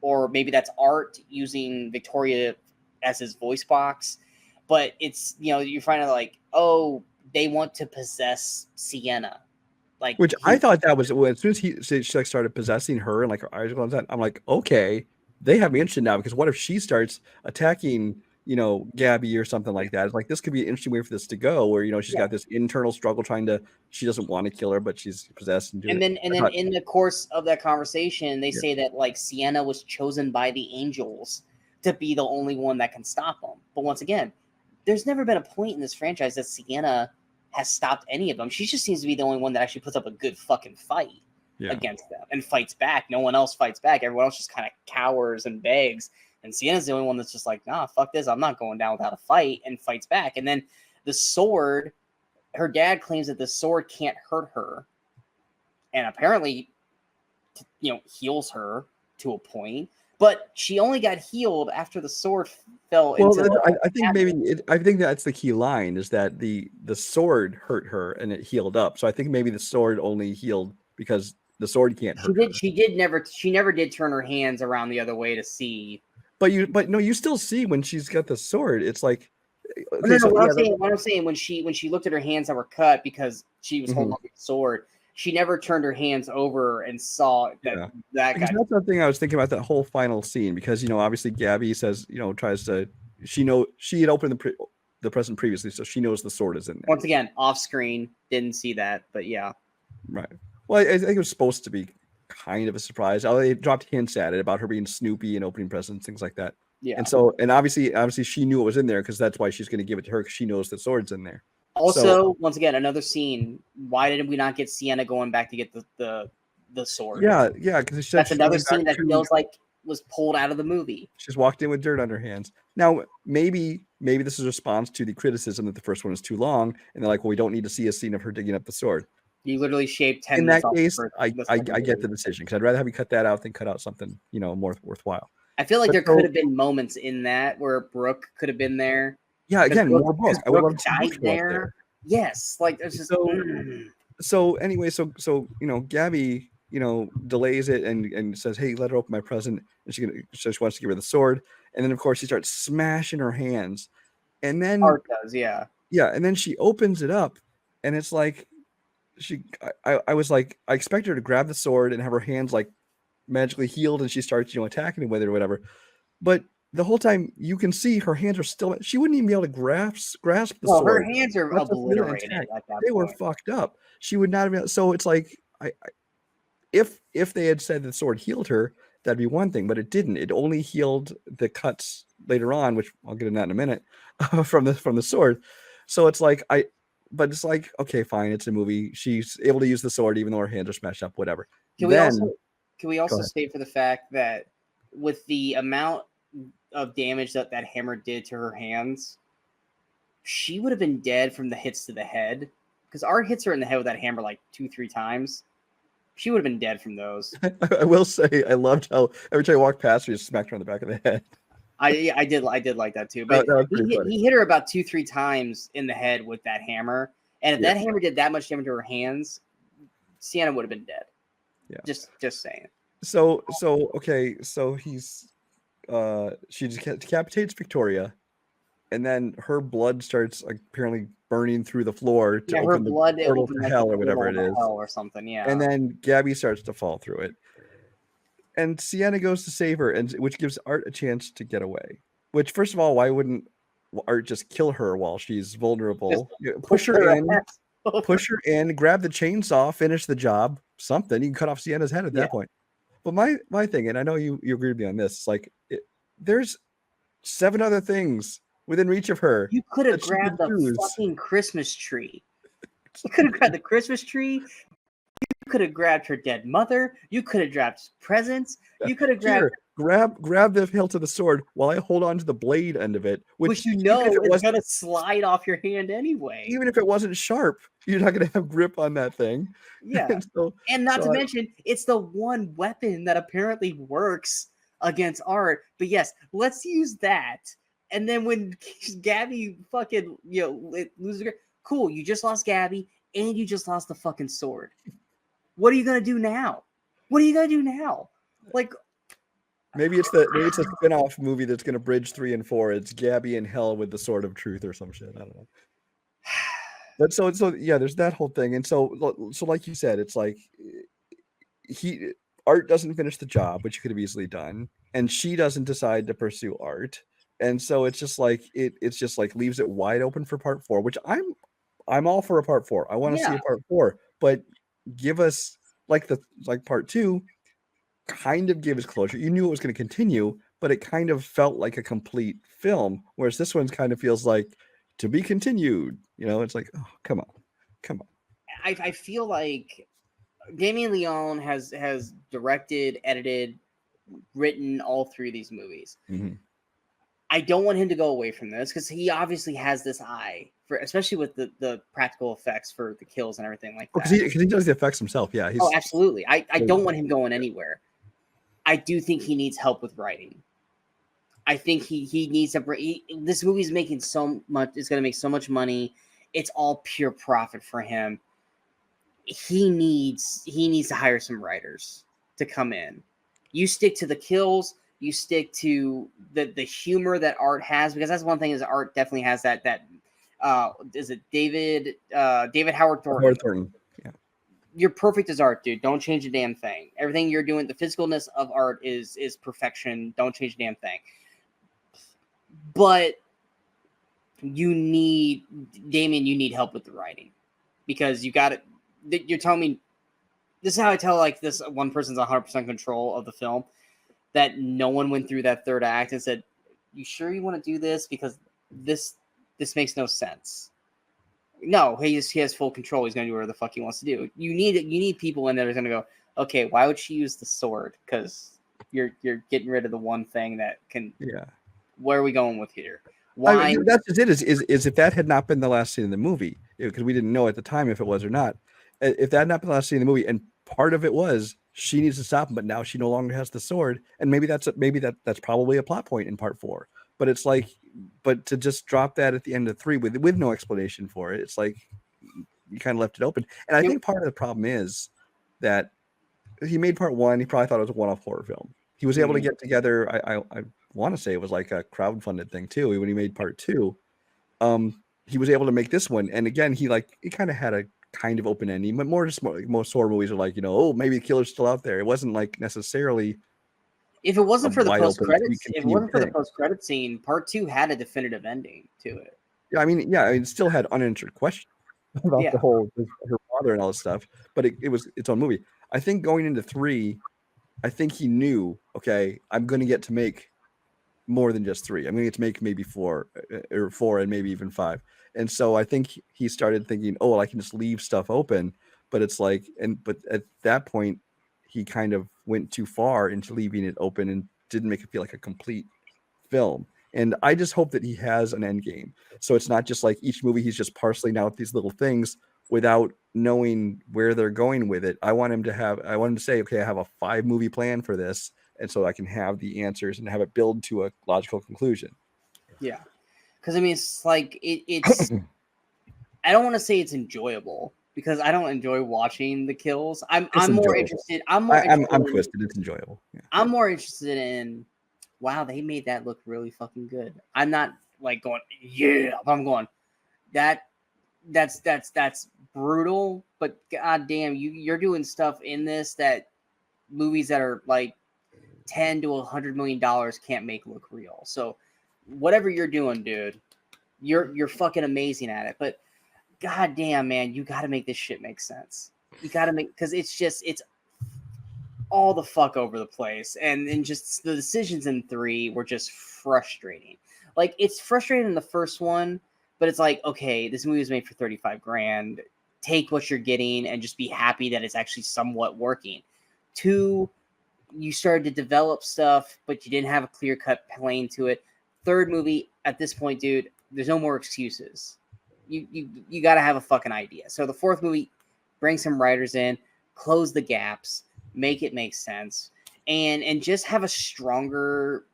or maybe that's Art using Victoria as his voice box. But it's, you find out like, oh, they want to possess Sienna. Like, which I thought that was as soon as she like started possessing her and like her eyes going on, I'm like, okay, they have me interested now, because what if she starts attacking, Gabby or something like that? It's like, this could be an interesting way for this to go, where she's got this internal struggle she doesn't want to kill her, but she's possessed and then in the course of that conversation, they say that like Sienna was chosen by the angels to be the only one that can stop them. But once again, there's never been a point in this franchise that Sienna has stopped any of them. She just seems to be the only one that actually puts up a good fucking fight against them and fights back. No one else fights back. Everyone else just kind of cowers and begs. And Sienna's the only one that's just like, nah, fuck this. I'm not going down without a fight, and fights back. And then the sword, her dad claims that the sword can't hurt her. And apparently, heals her to a point. But she only got healed after the sword fell into. I think that's the key line, is that the sword hurt her and it healed up. So I think maybe the sword only healed because the sword can't hurt her. She never did turn her hands around the other way to see. But you still see when she's got the sword. It's like, okay, what I'm saying when she looked at her hands that were cut because she was holding up the sword, she never turned her hands over and saw that guy. That's the thing I was thinking about, that whole final scene, because obviously Gabby says, tries to, she had opened the present previously, so she knows the sword is in there. Once again, off screen, didn't see that, but yeah. Right. Well, I think it was supposed to be kind of a surprise. They dropped hints at it about her being Snoopy and opening presents, things like that. Yeah. And obviously she knew it was in there, because that's why she's going to give it to her, because she knows the sword's in there. Also, once again, another scene. Why did we not get Sienna going back to get the sword? Yeah, because that's another scene that feels like was pulled out of the movie. She's walked in with dirt on her hands. Now, maybe this is a response to the criticism that the first one is too long, and they're like, well, we don't need to see a scene of her digging up the sword. You literally shaved 10 minutes. In that case, I get the decision, because I'd rather have you cut that out than cut out something more worthwhile. I feel like there could have been moments in that where Brooke could have been there. Yeah, again, more Brooke. I would love to died there. Yes, like there's just so anyway, so Gabby delays it and says, hey, let her open my present, and she wants to give her the sword, and then of course she starts smashing her hands, and then Art does, and then she opens it up, and it's like I was like, I expect her to grab the sword and have her hands like magically healed, and she starts attacking him with it or whatever, but the whole time you can see her hands are still. She wouldn't even be able to grasp the sword. Her hands are obliterated. They were fucked up. She would not have been. So it's like, if they had said the sword healed her, that'd be one thing, but it didn't. It only healed the cuts later on, which I'll get into that in a minute, from the sword. So it's like but it's like, okay, fine, it's a movie. She's able to use the sword even though her hands are smashed up. Whatever. Can we also state for the fact that with the amount of damage that hammer did to her hands, she would have been dead from the hits to the head, because Art hits her in the head with that hammer like 2-3 times. She would have been dead from those. I will say, I loved how every time I walked past her, he smacked her on the back of the head. I did like that too. But he hit her about 2-3 times in the head with that hammer, and if that hammer did that much damage to her hands, Sienna would have been dead. Yeah, just saying. So okay, so she decapitates Victoria, and then her blood starts apparently burning through the floor to open the portal to hell or whatever it is, or something. Yeah. And then Gabby starts to fall through it, and Sienna goes to save her, which gives Art a chance to get away. Which, first of all, why wouldn't Art just kill her while she's vulnerable? Push her in, grab the chainsaw, finish the job. Something, you can cut off Sienna's head at that point. But my thing, and I know you agree with me on this, it's like there's 7 other things within reach of her. You could have grabbed the fucking Christmas tree. You could have grabbed the Christmas tree. You could have grabbed her dead mother. You could have grabbed presents. You could have grabbed. Grab the hilt of the sword while I hold on to the blade end of it, which you know is gonna slide off your hand anyway. Even if it wasn't sharp, you're not gonna have grip on that thing. Yeah, and not to mention, it's the one weapon that apparently works against Art. But yes, let's use that. And then when Gabby fucking loses her, cool, you just lost Gabby and you just lost the fucking sword. What are you gonna do now? Like, maybe it's a spin-off movie that's gonna bridge 3 and 4. It's Gabby in hell with the sword of truth or some shit. I don't know. But so yeah, there's that whole thing, and so like you said, it's like Art doesn't finish the job, which he could have easily done, and she doesn't decide to pursue Art, and so it's just like it's just like leaves it wide open for part 4, which I'm all for a part 4. I want to see a part 4, but give us like part 2 kind of gave us closure. You knew it was going to continue, but it kind of felt like a complete film, whereas this one kind of feels like to be continued. It's like, oh, come on. I feel like Damien Leone has directed, edited, written all 3 of these movies. Mm-hmm. I don't want him to go away from this because he obviously has this eye for, especially with the practical effects for the kills and everything like that. Because he does the effects himself. Yeah. Absolutely. I don't want him going anywhere. I do think he needs help with writing. I think he needs to. This movie's making so much. It's going to make so much money. It's all pure profit for him. He needs to hire some writers to come in. You stick to the kills. You stick to the humor that Art has, because that's one thing is Art definitely has that. Is it David Howard Thornton? Howard Thornton. Yeah. You're perfect as Art, dude. Don't change a damn thing. Everything you're doing, the physicalness of Art is perfection. Don't change a damn thing. But you need help with the writing, because you got it. You're telling me, this is how I tell like this one person's 100% control of the film, that no one went through that third act and said, "You sure you want to do this? Because this makes no sense." No, he has full control. He's going to do whatever the fuck he wants to do. You need people in there that's going to go, okay, why would she use the sword? Because you're getting rid of the one thing that can. Yeah. Where are we going with here? Why? That's just it. Is if that had not been the last scene in the movie, because we didn't know at the time if it was or not. If that had not been the last scene in the movie, and part of it was she needs to stop him, but now she no longer has the sword, and maybe that's probably a plot point in part 4. But it's like, but to just drop that at the end of 3 with no explanation for it, it's like you kind of left it open. And I think part of the problem is that he made part 1. He probably thought it was a one-off horror film. He was able to get together. I want to say it was like a crowdfunded thing too. When he made part 2, he was able to make this one. And again, he kind of had a kind of open ending, but most horror movies are like, oh, maybe the killer's still out there. It wasn't like necessarily. If it wasn't for the post credit scene, part 2 had a definitive ending to it. Yeah, I mean, it still had unanswered questions about the whole her father and all this stuff, but it was its own movie. I think going into 3, I think he knew, okay, I'm going to get to make more than just 3. I'm going to get to make maybe 4 and maybe even 5. And so I think he started thinking, oh, well, I can just leave stuff open. But it's like, but at that point, he kind of went too far into leaving it open and didn't make it feel like a complete film. And I just hope that he has an end game. So it's not just like each movie he's just parceling out these little things without knowing where they're going with it. I want him to say, okay, I have a 5-movie plan for this. And so I can have the answers and have it build to a logical conclusion. Yeah. Because I mean, it's like it's. I don't want to say it's enjoyable, because I don't enjoy watching the kills. I'm more interested. I'm twisted. It's enjoyable. Yeah. I'm more interested in. Wow, they made that look really fucking good. I'm not like going, yeah, but I'm going, that's brutal. But goddamn, you're doing stuff in this that movies that are like $10 to $100 million can't make look real. So whatever you're doing, dude, you're fucking amazing at it. But goddamn, man, you got to make this shit make sense. You got to because it's all the fuck over the place, and just the decisions in 3 were just frustrating. Like, it's frustrating in the first one, but it's like, okay, this movie was made for $35,000. take what you're getting and just be happy that it's actually somewhat working. 2, you started to develop stuff, but you didn't have a clear-cut plan to it. 3rd movie, at this point, dude, there's no more excuses. You got to have a fucking idea. So the 4th movie, bring some writers in, close the gaps, make it make sense, and just have a stronger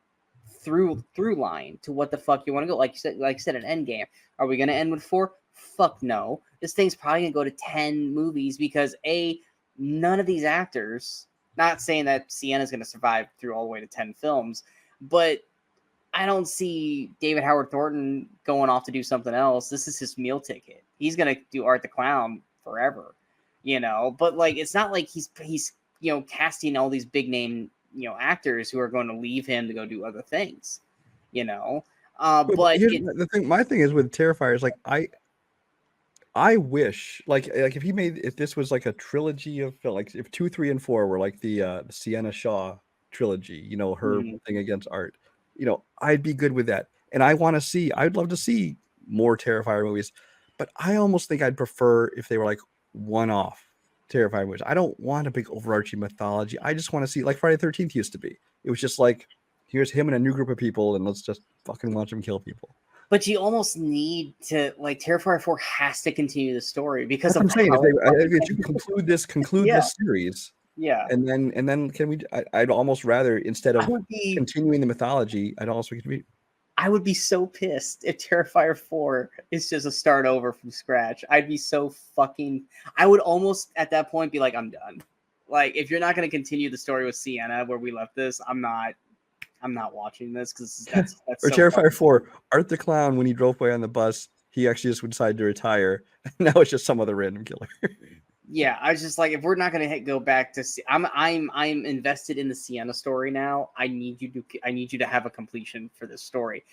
through line to what the fuck you want to go. Like you said, an Endgame. Are we going to end with 4? Fuck no. This thing's probably going to go to 10 movies because none of these actors, not saying that Sienna's going to survive through all the way to 10 films, but I don't see David Howard Thornton going off to do something else. This is his meal ticket. He's going to do Art the Clown forever, but like, it's not like he's casting all these big name, actors who are going to leave him to go do other things, but the thing, my thing is with Terrifier is like, I wish like if this was like a trilogy of film, like if 2, 3, and 4 were like the Sienna Shaw trilogy, her thing against art, I'd be good with that. And I'd love to see more Terrifier movies, but I almost think I'd prefer if they were like one-off Terrifier movies. I don't want a big overarching mythology. I just want to see like Friday the 13th used to be. It was just like, here's him and a new group of people, and let's just fucking watch him kill people. But you almost need to, like, Terrifier 4 has to continue the story because that's what I'm saying. If you conclude this series, and then can we? I'd almost rather, instead of continuing the mythology, I would be so pissed if Terrifier 4 is just a start over from scratch. I'd be so I would almost at that point be like, I'm done. Like, if you're not going to continue the story with Sienna where we left this, I'm not watching this because that's or so Terrifier 4, Art the Clown, when he drove away on the bus, he actually just decided to retire. Now it's just some other random killer. Yeah, I was just like, if we're not going to go back to, I'm invested in the Sienna story now. I need you to have a completion for this story.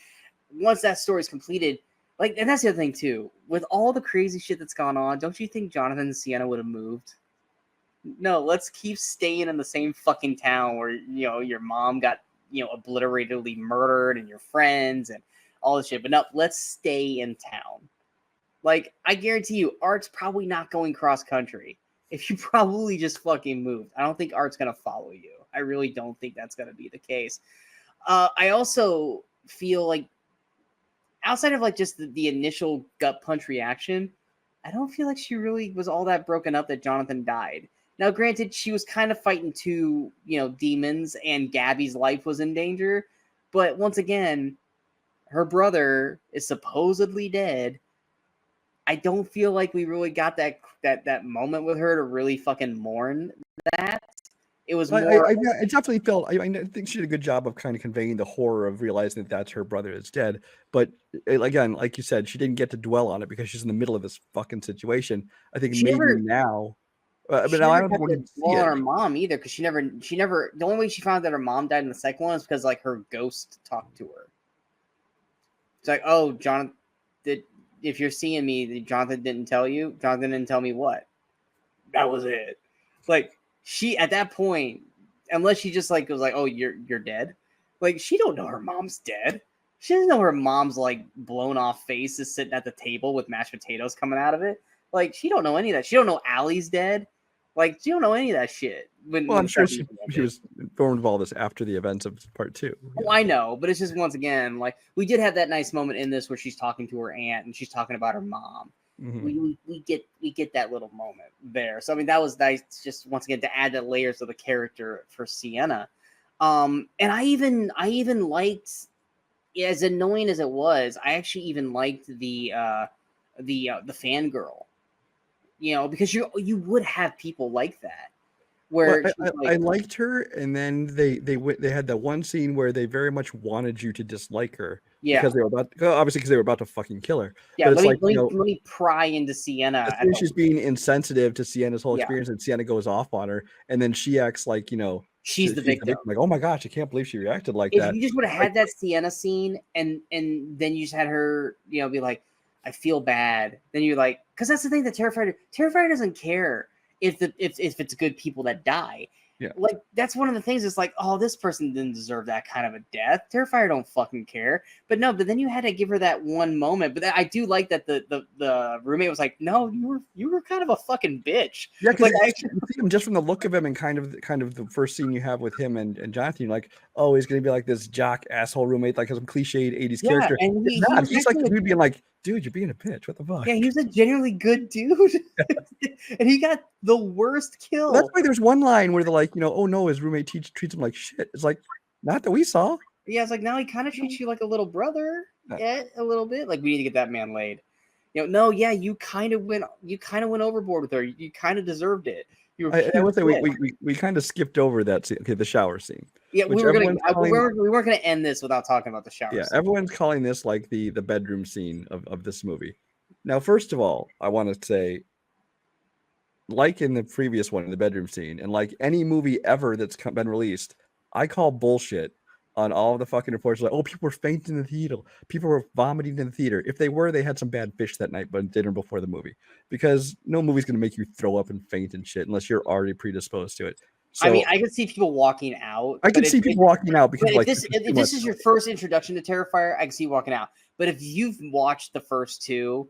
Once that story is completed, like, and that's the other thing too, with all the crazy shit that's gone on, don't you think Jonathan and Sienna would have moved? No, let's keep staying in the same fucking town where, your mom got, obliteratedly murdered and your friends and all this shit. But no, let's stay in town. Like, I guarantee you, Art's probably not going cross country. If you probably just fucking moved, I don't think Art's going to follow you. I really don't think that's going to be the case. I also feel like, outside of like just the initial gut punch reaction, I don't feel like she really was all that broken up that Jonathan died. Now, granted, she was kind of fighting 2, demons, and Gabby's life was in danger. But once again, her brother is supposedly dead. I don't feel like we really got that moment with her to really fucking mourn that. It was more. I definitely felt. I think she did a good job of kind of conveying the horror of realizing that that's her brother that's dead. But again, like you said, she didn't get to dwell on it because she's in the middle of this fucking situation. I think now. But now I don't think we can see on her mom either, because she never. The only way she found that her mom died in the second one is because like her ghost talked to her. It's like, oh, Jonathan, if you're seeing me, Jonathan didn't tell you. Jonathan didn't tell me what. That was it. Like, she at that point, unless she just like was like, oh, you're dead. Like, she don't know her mom's dead. She doesn't know her mom's like blown off face is sitting at the table with mashed potatoes coming out of it. Like, she don't know any of that. She don't know Allie's dead. Like, she don't know any of that shit. I'm sure she was informed of all this after the events of part 2. Oh, I know, but it's just, once again, like, we did have that nice moment in this where she's talking to her aunt and she's talking about her mom. Mm-hmm. We get that little moment there. So I mean, that was nice, just once again to add the layers of the character for Sienna. And I even liked, as annoying as it was, I actually even liked the fangirl. Because you would have people like that. Where I liked her, and then they had that one scene where they very much wanted you to dislike her. Yeah, because they were about to fucking kill her. Yeah, let me pry into Sienna. As soon as she's being insensitive to Sienna's whole experience, and Sienna goes off on her, and then she acts like she's the victim. Like, oh my gosh, I can't believe she reacted like that. If you just would have had that Sienna scene, and then you just had her, be like, I feel bad. Then you're like, because that's the thing that Terrifier doesn't care if it's good people that die. Like, that's one of the things. It's like, oh, this person didn't deserve that kind of a death. Terrifier don't fucking care. But no, but then you had to give her that one moment. But I do like that the roommate was like, no, you were kind of a fucking bitch. Yeah, because like, you see him just from the look of him and kind of the first scene you have with him and Jonathan, you're like, oh, he's gonna be like this jock asshole roommate, like some cliched 80s character. And he's like the dude being like, dude, you're being a bitch. What the fuck? Yeah, he was a genuinely good dude. And he got the worst kill. Well, that's why there's one line where they're like, oh no, his roommate treats him like shit. It's like, not that we saw. Yeah, it's like, now he kind of treats you like a little brother. Yeah, a little bit. Like, we need to get that man laid. No, yeah, you kind of went overboard with her. You kind of deserved it. I would say we kind of skipped over that scene. Okay, the shower scene. Yeah, we weren't gonna end this without talking about the shower scene. Everyone's calling this like the bedroom scene of this movie. Now, first of all, I want to say, like in the previous one, in the bedroom scene, and like any movie ever that's been released, I call bullshit on all of the fucking reports. Like, oh, people were fainting in the theater. People were vomiting in the theater. If they were, they had some bad fish that night, but dinner before the movie. Because no movie's going to make you throw up and faint and shit unless you're already predisposed to it. So, I mean, I could see people walking out. I could see people walking out because like, if this is your first introduction to Terrifier, I can see you walking out. But if you've watched the first two,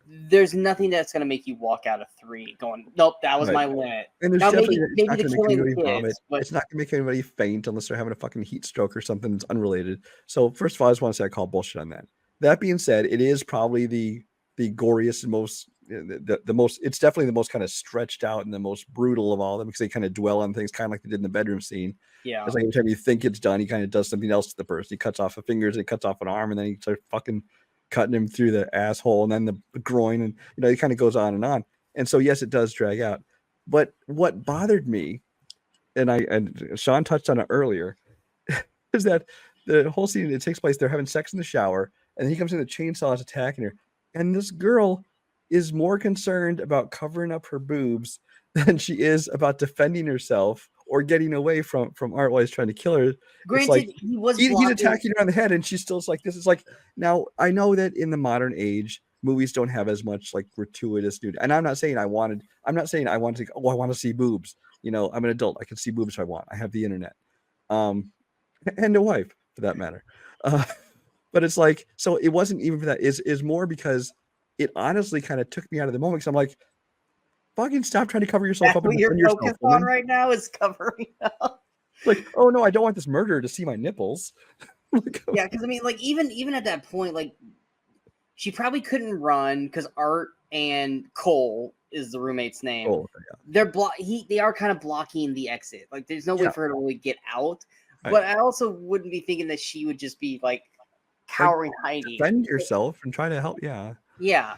there's nothing that's going to make you walk out of 3 going, nope, that was my limit. And now, maybe the killing the kids, but it's not going to make anybody faint unless they're having a fucking heat stroke or something that's unrelated. So first of all, I just want to say I call bullshit on that. That being said, it is probably the goriest and most the most. It's definitely the most kind of stretched out and the most brutal of all of them because they kind of dwell on things kind of like they did in the bedroom scene. Yeah, it's like every time you think it's done, he kind of does something else to the person. He cuts off a fingers, he cuts off an arm, and then he starts fucking cutting him through the asshole and then the groin, and it kind of goes on and on. And so yes, it does drag out. But what bothered me, and Sean touched on it earlier, is that the whole scene, it takes place, they're having sex in the shower, and then he comes in, the chainsaw is attacking her, and this girl is more concerned about covering up her boobs than she is about defending herself or getting away from Art while he's trying to kill her. Granted, like, he's attacking her on the head, and she's still like, this is like, now I know that in the modern age, movies don't have as much like gratuitous nudity. And I'm not saying I want to, I want to see boobs. I'm an adult. I can see boobs if I want. I have the internet. And a wife for that matter. But it's like, so it wasn't even for that. Is more because it honestly kind of took me out of the moment. Because I'm like, fucking stop trying to cover yourself up. What you're focused on right now is covering up. Like, oh no, I don't want this murderer to see my nipples. Yeah, because I mean, like even at that point, like she probably couldn't run because Art and Cole is the roommate's name. Oh, yeah. They are kind of blocking the exit. Like, there's no way for her to really get out. Right. But I also wouldn't be thinking that she would just be like cowering, hiding. Defend yourself and try to help. Yeah. Yeah.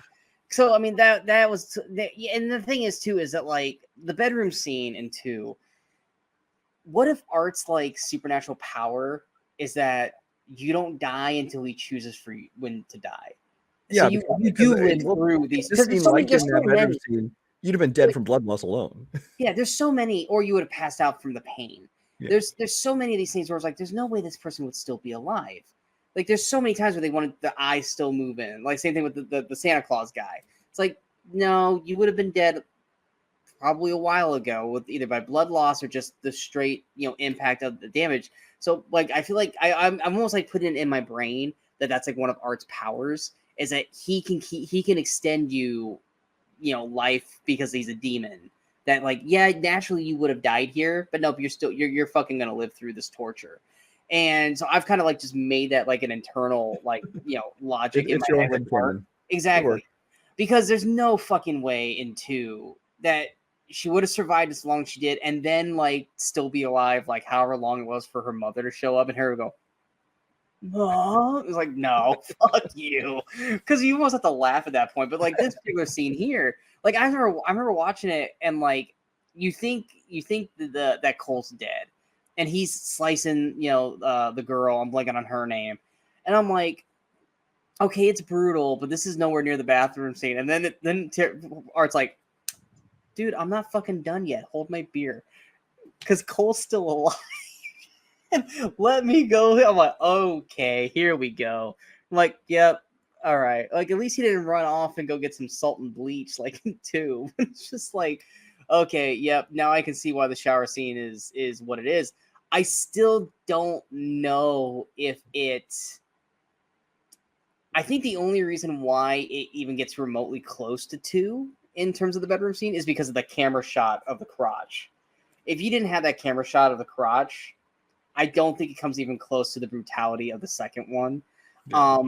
So I mean that was, and the thing is too is that like the bedroom scene in 2. What if Art's like supernatural power is that you don't die until he chooses for you when to die? Yeah, so you do live through these. You'd have been dead from blood loss alone. Yeah, there's so many, or you would have passed out from the pain. Yeah. There's so many of these things where it's like there's no way this person would still be alive. Like, there's so many times where they wanted the eyes still moving. Like, same thing with the Santa Claus guy. It's like, no, you would have been dead probably a while ago with either by blood loss or just the straight, impact of the damage. So, like, I feel like I'm almost like putting it in my brain that that's like one of Art's powers is that he can extend you, life because he's a demon. That like, yeah, naturally you would have died here, but nope, you're fucking gonna live through this torture. And so I've kind of like just made that like an internal like logic in my head. Exactly. Because there's no fucking way in 2 that she would have survived as long as she did and then like still be alive like however long it was for her mother to show up and her would go, Mom? It was like, no, fuck you. Because you almost have to laugh at that point. But like this particular scene here, like I remember watching it and like you think that Cole's dead. And he's slicing, the girl. I'm blanking on her name. And I'm like, okay, it's brutal, but this is nowhere near the bathroom scene. And then Art's like, dude, I'm not fucking done yet. Hold my beer. Because Cole's still alive. Let me go. I'm like, okay, here we go. I'm like, yep, all right. Like, at least he didn't run off and go get some salt and bleach, like, too. It's just like, Okay, yep. Now I can see why the shower scene is what it is. I still don't know if it. I think the only reason why it even gets remotely close to 2 in terms of the bedroom scene is because of the camera shot of the crotch. If you didn't have that camera shot of the crotch, I don't think it comes even close to the brutality of the second one. Yeah.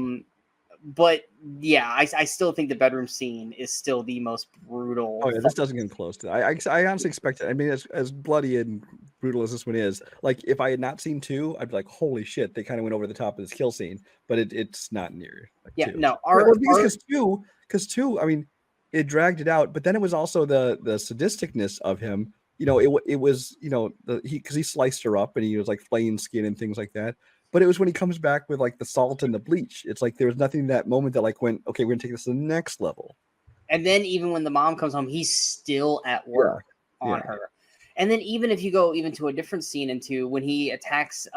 But yeah, I still think the bedroom scene is still the most brutal. Oh yeah, this doesn't get close to that. I honestly expected. I mean, as bloody and brutal as this one is, like if I had not seen 2, I'd be like, holy shit, they kind of went over the top of this kill scene. But it's not near like Yeah, 2. no, Well, because two, I mean, it dragged it out. But then it was also the sadisticness of him. You know, it was because he sliced her up and he was like flaying skin and things like that. But it was when he comes back with like the salt and the bleach. It's like there was nothing in that moment that like went, okay, we're gonna take this to the next level. And then even when the mom comes home, he's still at work on her. And then even if you go even to a different scene into when he attacks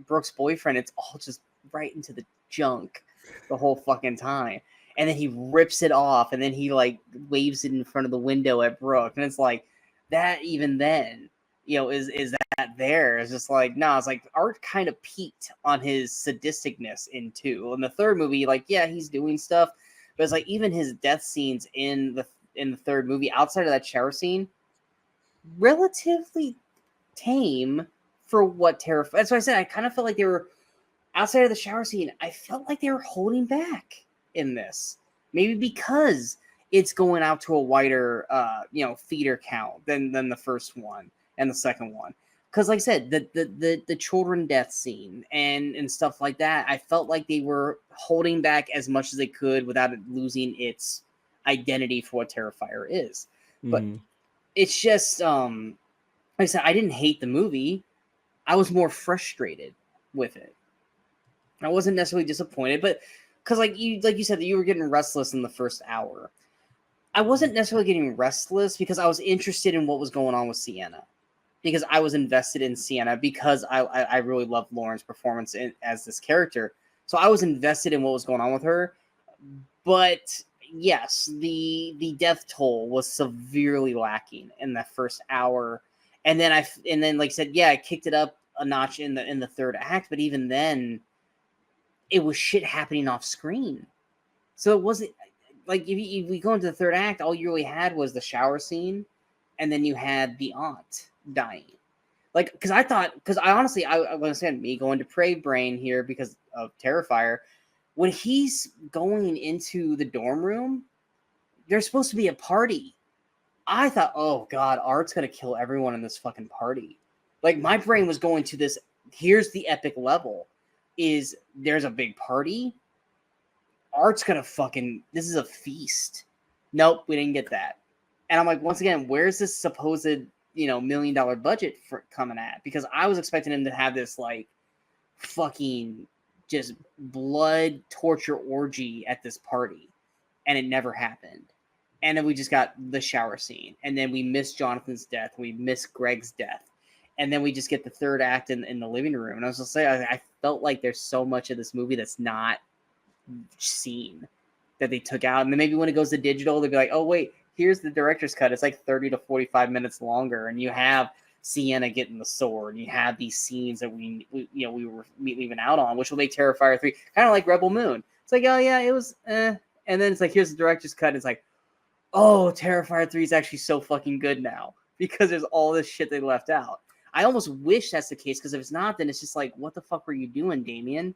Brooke's boyfriend, it's all just right into the junk the whole fucking time. And then he rips it off and then he like waves it in front of the window at Brooke. And it's like that even then, is that there? It's just like, no, it's like Art kind of peaked on his sadisticness in 2. In the third movie, like, yeah, he's doing stuff. But it's like even his death scenes in the third movie, outside of that shower scene, relatively tame for what Terrifier. That's why I said I kind of felt like they were outside of the shower scene. I felt like they were holding back in this, maybe because it's going out to a wider, feeder count than the first one and the second one. Because, like I said, the children death scene and stuff like that, I felt like they were holding back as much as they could without it losing its identity for what Terrifier is. But it's just, like I said, I didn't hate the movie. I was more frustrated with it. I wasn't necessarily disappointed, but because like you said that you were getting restless in the first hour. I wasn't necessarily getting restless because I was interested in what was going on with Sienna. Because I was invested in Sienna because I really loved Lauren's performance as this character. So I was invested in what was going on with her. But yes, the death toll was severely lacking in that first hour. And then like I said, yeah, I kicked it up a notch in the third act, but even then it was shit happening off screen. So it wasn't like if we go into the third act, all you really had was the shower scene, and then you had the aunt dying. Like, because I honestly, I understand me going to Prey Brain here because of Terrifier. When he's going into the dorm room, there's supposed to be a party. I thought, oh God, Art's gonna kill everyone in this fucking party. Like, my brain was going to this. Here's the epic level: is there's a big party. Art's gonna fucking. This is a feast. Nope, we didn't get that. And I'm like, once again, where's this supposed $1 million budget for coming at? Because I was expecting him to have this like fucking just blood torture orgy at this party, and it never happened. And then we just got the shower scene, and then we missed Jonathan's death, we missed Greg's death, and then we just get the third act in the living room. And I was just saying, I felt like there's so much of this movie that's not seen that they took out. And then maybe when it goes to digital, they'll be like, oh wait, here's the director's cut. It's like 30 to 45 minutes longer, and you have Sienna getting the sword. You have these scenes that we were leaving out on, which will make Terrifier 3 kind of like Rebel Moon. It's like, oh yeah, it was and then it's like, here's the director's cut. And it's like, oh, Terrifier 3 is actually so fucking good now because there's all this shit they left out. I almost wish that's the case, because if it's not, then it's just like, what the fuck were you doing, Damien?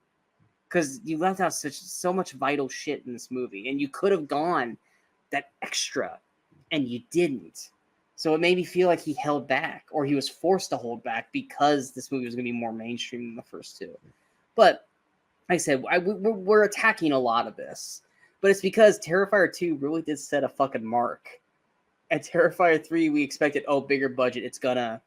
Because you left out so much vital shit in this movie, and you could have gone that extra, and you didn't. So it made me feel like he held back, or he was forced to hold back because this movie was going to be more mainstream than the first two. But like I said, we're attacking a lot of this, but it's because Terrifier 2 really did set a fucking mark. At Terrifier 3, we expected, bigger budget. It's gonna.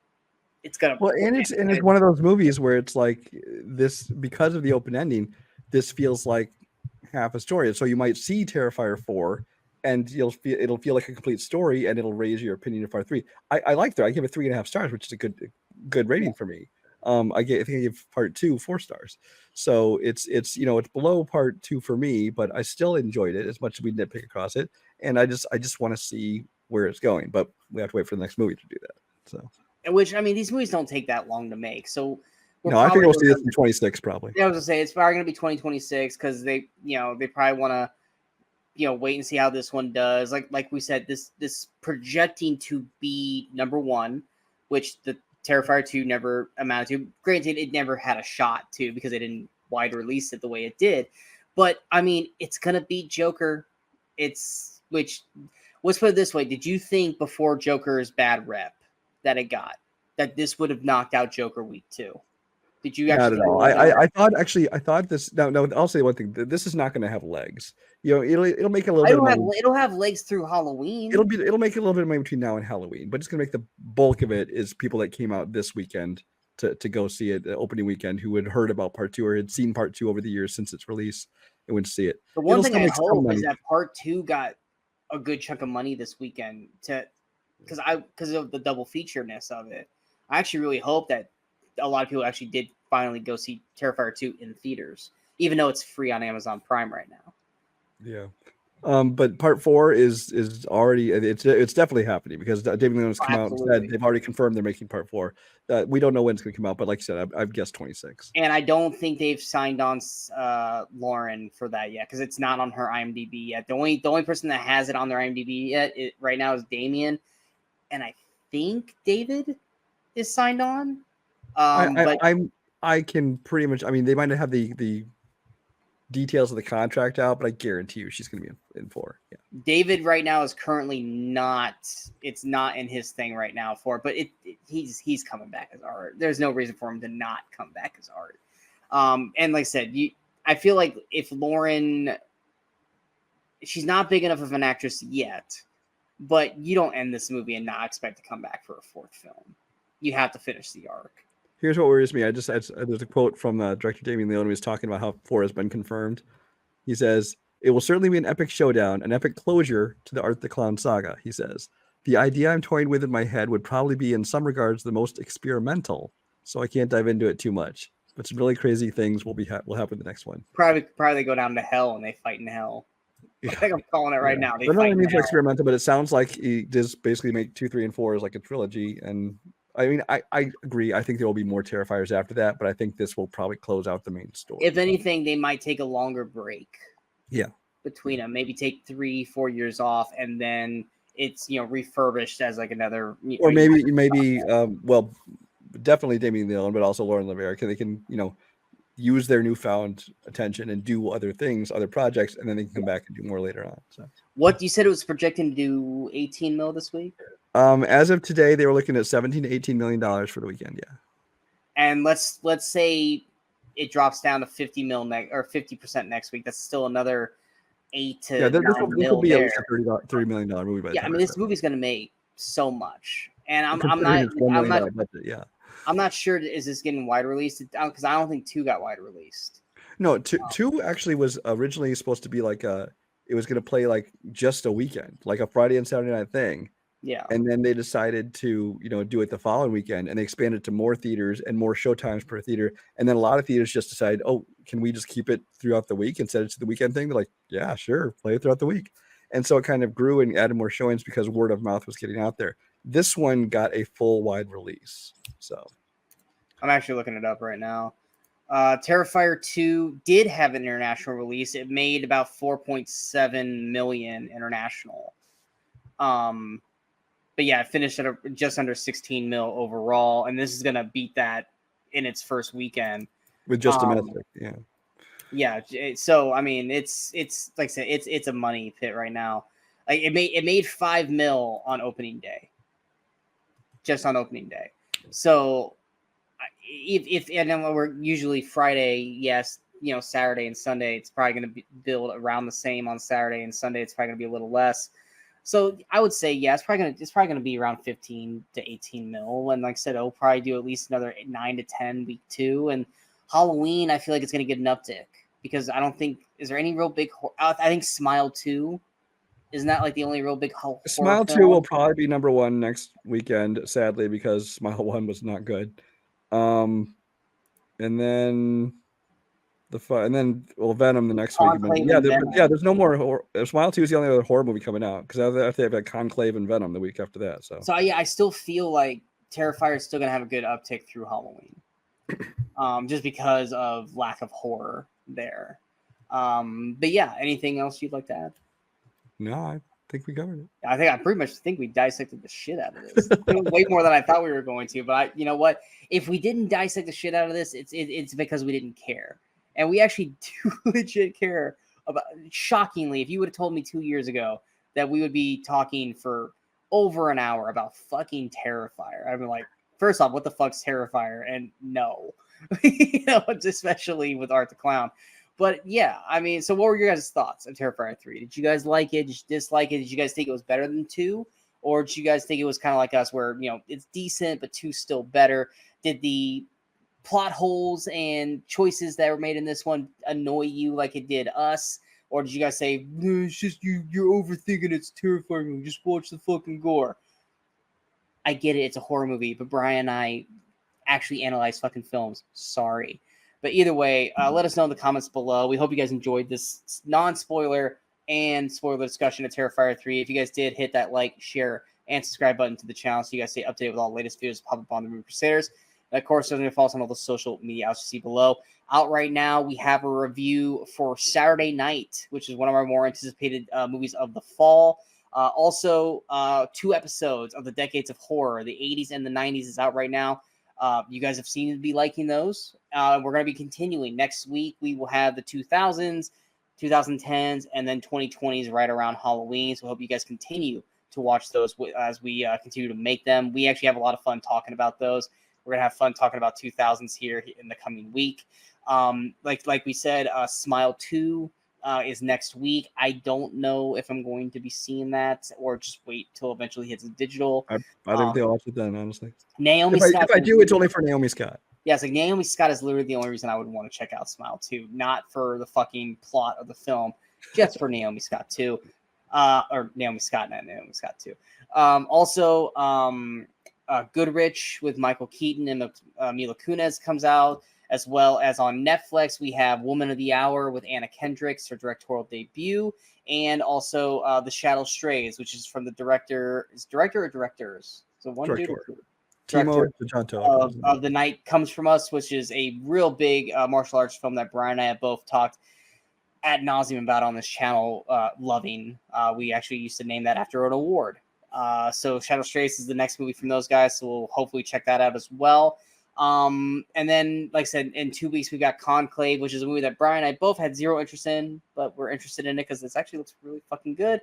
Well, and it's one of those movies where it's like this, because of the open ending, this feels like half a story. So you might see Terrifier 4 and it'll feel like a complete story, and it'll raise your opinion of part 3. I like that. I give it 3.5 stars, which is a good rating for me. I think I gave part 2 4 stars. So it's below part 2 for me, but I still enjoyed it as much as we nitpick across it. And I just want to see where it's going. But we have to wait for the next movie to do that. So, which I mean, these movies don't take that long to make. So I think we'll see this in 26 probably. Yeah, I was gonna say it's probably gonna be 2026 because they probably want to wait and see how this one does. Like we said, this projecting to be number one, which the Terrifier 2 never amounted to. Granted, it never had a shot to because they didn't wide release it the way it did. But I mean, it's gonna beat Joker. Let's put it this way: did you think before Joker's bad rep that it got that this would have knocked out Joker week 2? Did you actually? Not at all. I thought this. No. I'll say one thing. This is not going to have legs. It'll make a little bit of money. It'll have legs through Halloween. It'll make a little bit of money between now and Halloween, but it's going to make the bulk of it is people that came out this weekend to go see it, the opening weekend, who had heard about part 2 or had seen part 2 over the years since its release and went to see it. The one thing I hope is that part 2 got a good chunk of money this weekend because of the double featureness of it. I actually really hope that a lot of people actually did finally go see Terrifier 2 in theaters, even though it's free on Amazon Prime right now. Yeah. But part 4 is already it's definitely happening because David Leon's come out and said they've already confirmed they're making part 4. We don't know when it's going to come out, but like you said, I've guessed 26. And I don't think they've signed on Lauren for that yet because it's not on her IMDb yet. The only person that has it on their IMDb yet right now is Damien, and I think David is signed on. I can pretty much. I mean, they might not have the details of the contract out, but I guarantee you she's going to be in 4. Yeah. David right now is currently not. It's not in his thing right now for it, but he's coming back as Art. There's no reason for him to not come back as Art. And like I said, I feel like if Lauren, she's not big enough of an actress yet, but you don't end this movie and not expect to come back for a 4th film. You have to finish the arc. Here's what worries me. There's a quote from director Damien Leone who was talking about how 4 has been confirmed. He says, "It will certainly be an epic showdown, an epic closure to the Art the Clown saga," he says. "The idea I'm toying with in my head would probably be in some regards the most experimental, so I can't dive into it too much. But some really crazy things will happen in the next one." Probably they go down to hell and they fight in hell. Yeah. I think I'm calling it right now. I don't know what it means by experimental, but it sounds like he just basically make 2, 3, and 4 as like a trilogy. And I mean, I agree. I think there will be more Terrifiers after that, but I think this will probably close out the main story. If anything, they might take a longer break. Yeah. Between them, maybe take 3-4 years off, and then it's refurbished as like another. Or maybe well, definitely Damien Leone, but also Lauren Levere. They can use their newfound attention and do other things, other projects, and then they can come back and do more later on. So, what you said it was projecting to do 18 mil this week? As of today, they were looking at $17 to $18 million for the weekend. Yeah. And let's say it drops down to 50 mil or 50% next week. That's still another 8 to 9 mil. This will be at least a $30 million movie. By the time I mean, this movie's going to make so much, and I'm not sure. Is this getting wide released? Because I don't think 2 got wide released. No, 2 actually was originally supposed to be like it was going to play like just a weekend, like a Friday and Saturday night thing. Yeah. And then they decided to, do it the following weekend, and they expanded to more theaters and more showtimes per theater. And then a lot of theaters just decided, oh, can we just keep it throughout the week instead of the weekend thing? They're like, yeah, sure, play it throughout the week. And so it kind of grew and added more showings because word of mouth was getting out there. This one got a full wide release. So I'm actually looking it up right now. Terrifier 2 did have an international release. It made about 4.7 million international. But yeah, it finished at just under 16 mil overall, and this is gonna beat that in its first weekend with just domestic. Yeah. Yeah. So I mean, it's like I said, it's a money pit right now. Like it made 5 mil on opening day, just on opening day. So if and then we're usually Friday, yes, Saturday and Sunday, it's probably going to build around the same on Saturday and Sunday. It's probably going to be a little less. So I would say, yeah, it's probably going to be around 15 to 18 mil. And like I said, it'll probably do at least another 9 to 10 week 2. And Halloween, I feel like it's going to get an uptick because I don't think, is there any real big, I think Smile 2, isn't that like the only real big horror Smile 2 will probably be number 1 next weekend, sadly, because Smile 1 was not good. And then And then Venom the next week. Conclave Yeah, and Venom. there's no more horror. Smile 2 is the only other horror movie coming out because after they've got Conclave and Venom the week after that. So yeah, I still feel like Terrifier is still gonna have a good uptick through Halloween, just because of lack of horror there. But yeah, anything else you'd like to add? No, I think we covered it. I pretty much think we dissected the shit out of this. Way more than I thought we were going to. But you know what? If we didn't dissect the shit out of this, it's because we didn't care, and we actually do legit care about. Shockingly, if you would have told me 2 years ago that we would be talking for over an hour about fucking Terrifier, I'd be like, first off, what the fuck's Terrifier? And no, especially with Art the Clown. But yeah, I mean, so what were your guys' thoughts of Terrifier 3? Did you guys like it? Did you dislike it? Did you guys think it was better than 2? Or did you guys think it was kind of like us where, it's decent, but 2's still better? Did the plot holes and choices that were made in this one annoy you like it did us? Or did you guys say, no, it's just you're overthinking, it's terrifying, just watch the fucking gore? I get it, it's a horror movie, but Brian and I actually analyze fucking films. Sorry. But either way, let us know in the comments below. We hope you guys enjoyed this non-spoiler and spoiler discussion of Terrifier 3. If you guys did, hit that like, share, and subscribe button to the channel so you guys stay updated with all the latest videos pop up on the Movie Crusaders. And of course, don't forget to follow us on all the social media outlets you see below. Out right now, we have a review for Saturday Night, which is one of our more anticipated movies of the fall. Also, 2 episodes of the Decades of Horror, the 80s and the 90s, is out right now. You guys have seemed to be liking those. We're going to be continuing. Next week, we will have the 2000s, 2010s, and then 2020s right around Halloween. So I hope you guys continue to watch those as we continue to make them. We actually have a lot of fun talking about those. We're going to have fun talking about 2000s here in the coming week. Like we said, Smile 2 is next week. I don't know if I'm going to be seeing that or just wait till eventually hits digital. I think they'll watch it then, honestly. Naomi Scott. If I do, it's only for Naomi Scott. Yeah, it's like Naomi Scott is literally the only reason I would want to check out Smile 2, not for the fucking plot of the film, just for Naomi Scott 2. Or Naomi Scott, not Naomi Scott 2. Also, Goodrich with Michael Keaton and Mila Kunis comes out, as well as on Netflix, we have Woman of the Hour with Anna Kendrick, her directorial debut, and also The Shadow Strays, which is from the director. Is director or directors? So one Director. dude. Timo of The Night Comes From Us, which is a real big martial arts film that Brian and I have both talked ad nauseum about on this channel, loving. We actually used to name that after an award. So Shadow Strays is the next movie from those guys, so we'll hopefully check that out as well. And then, like I said, in 2 weeks, we got Conclave, which is a movie that Brian and I both had zero interest in, but we're interested in it because this actually looks really fucking good.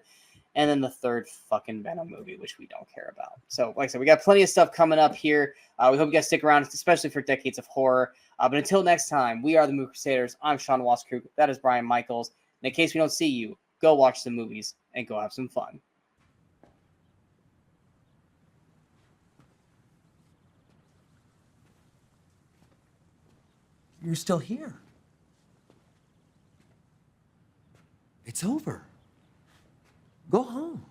And then the third fucking Venom movie, which we don't care about. So, like I said, we got plenty of stuff coming up here. We hope you guys stick around, especially for Decades of Horror. But until next time, we are the Movie Crusaders. I'm Sean Waskrug. That is Brian Michaels. And in case we don't see you, go watch some movies and go have some fun. You're still here. It's over. Go home.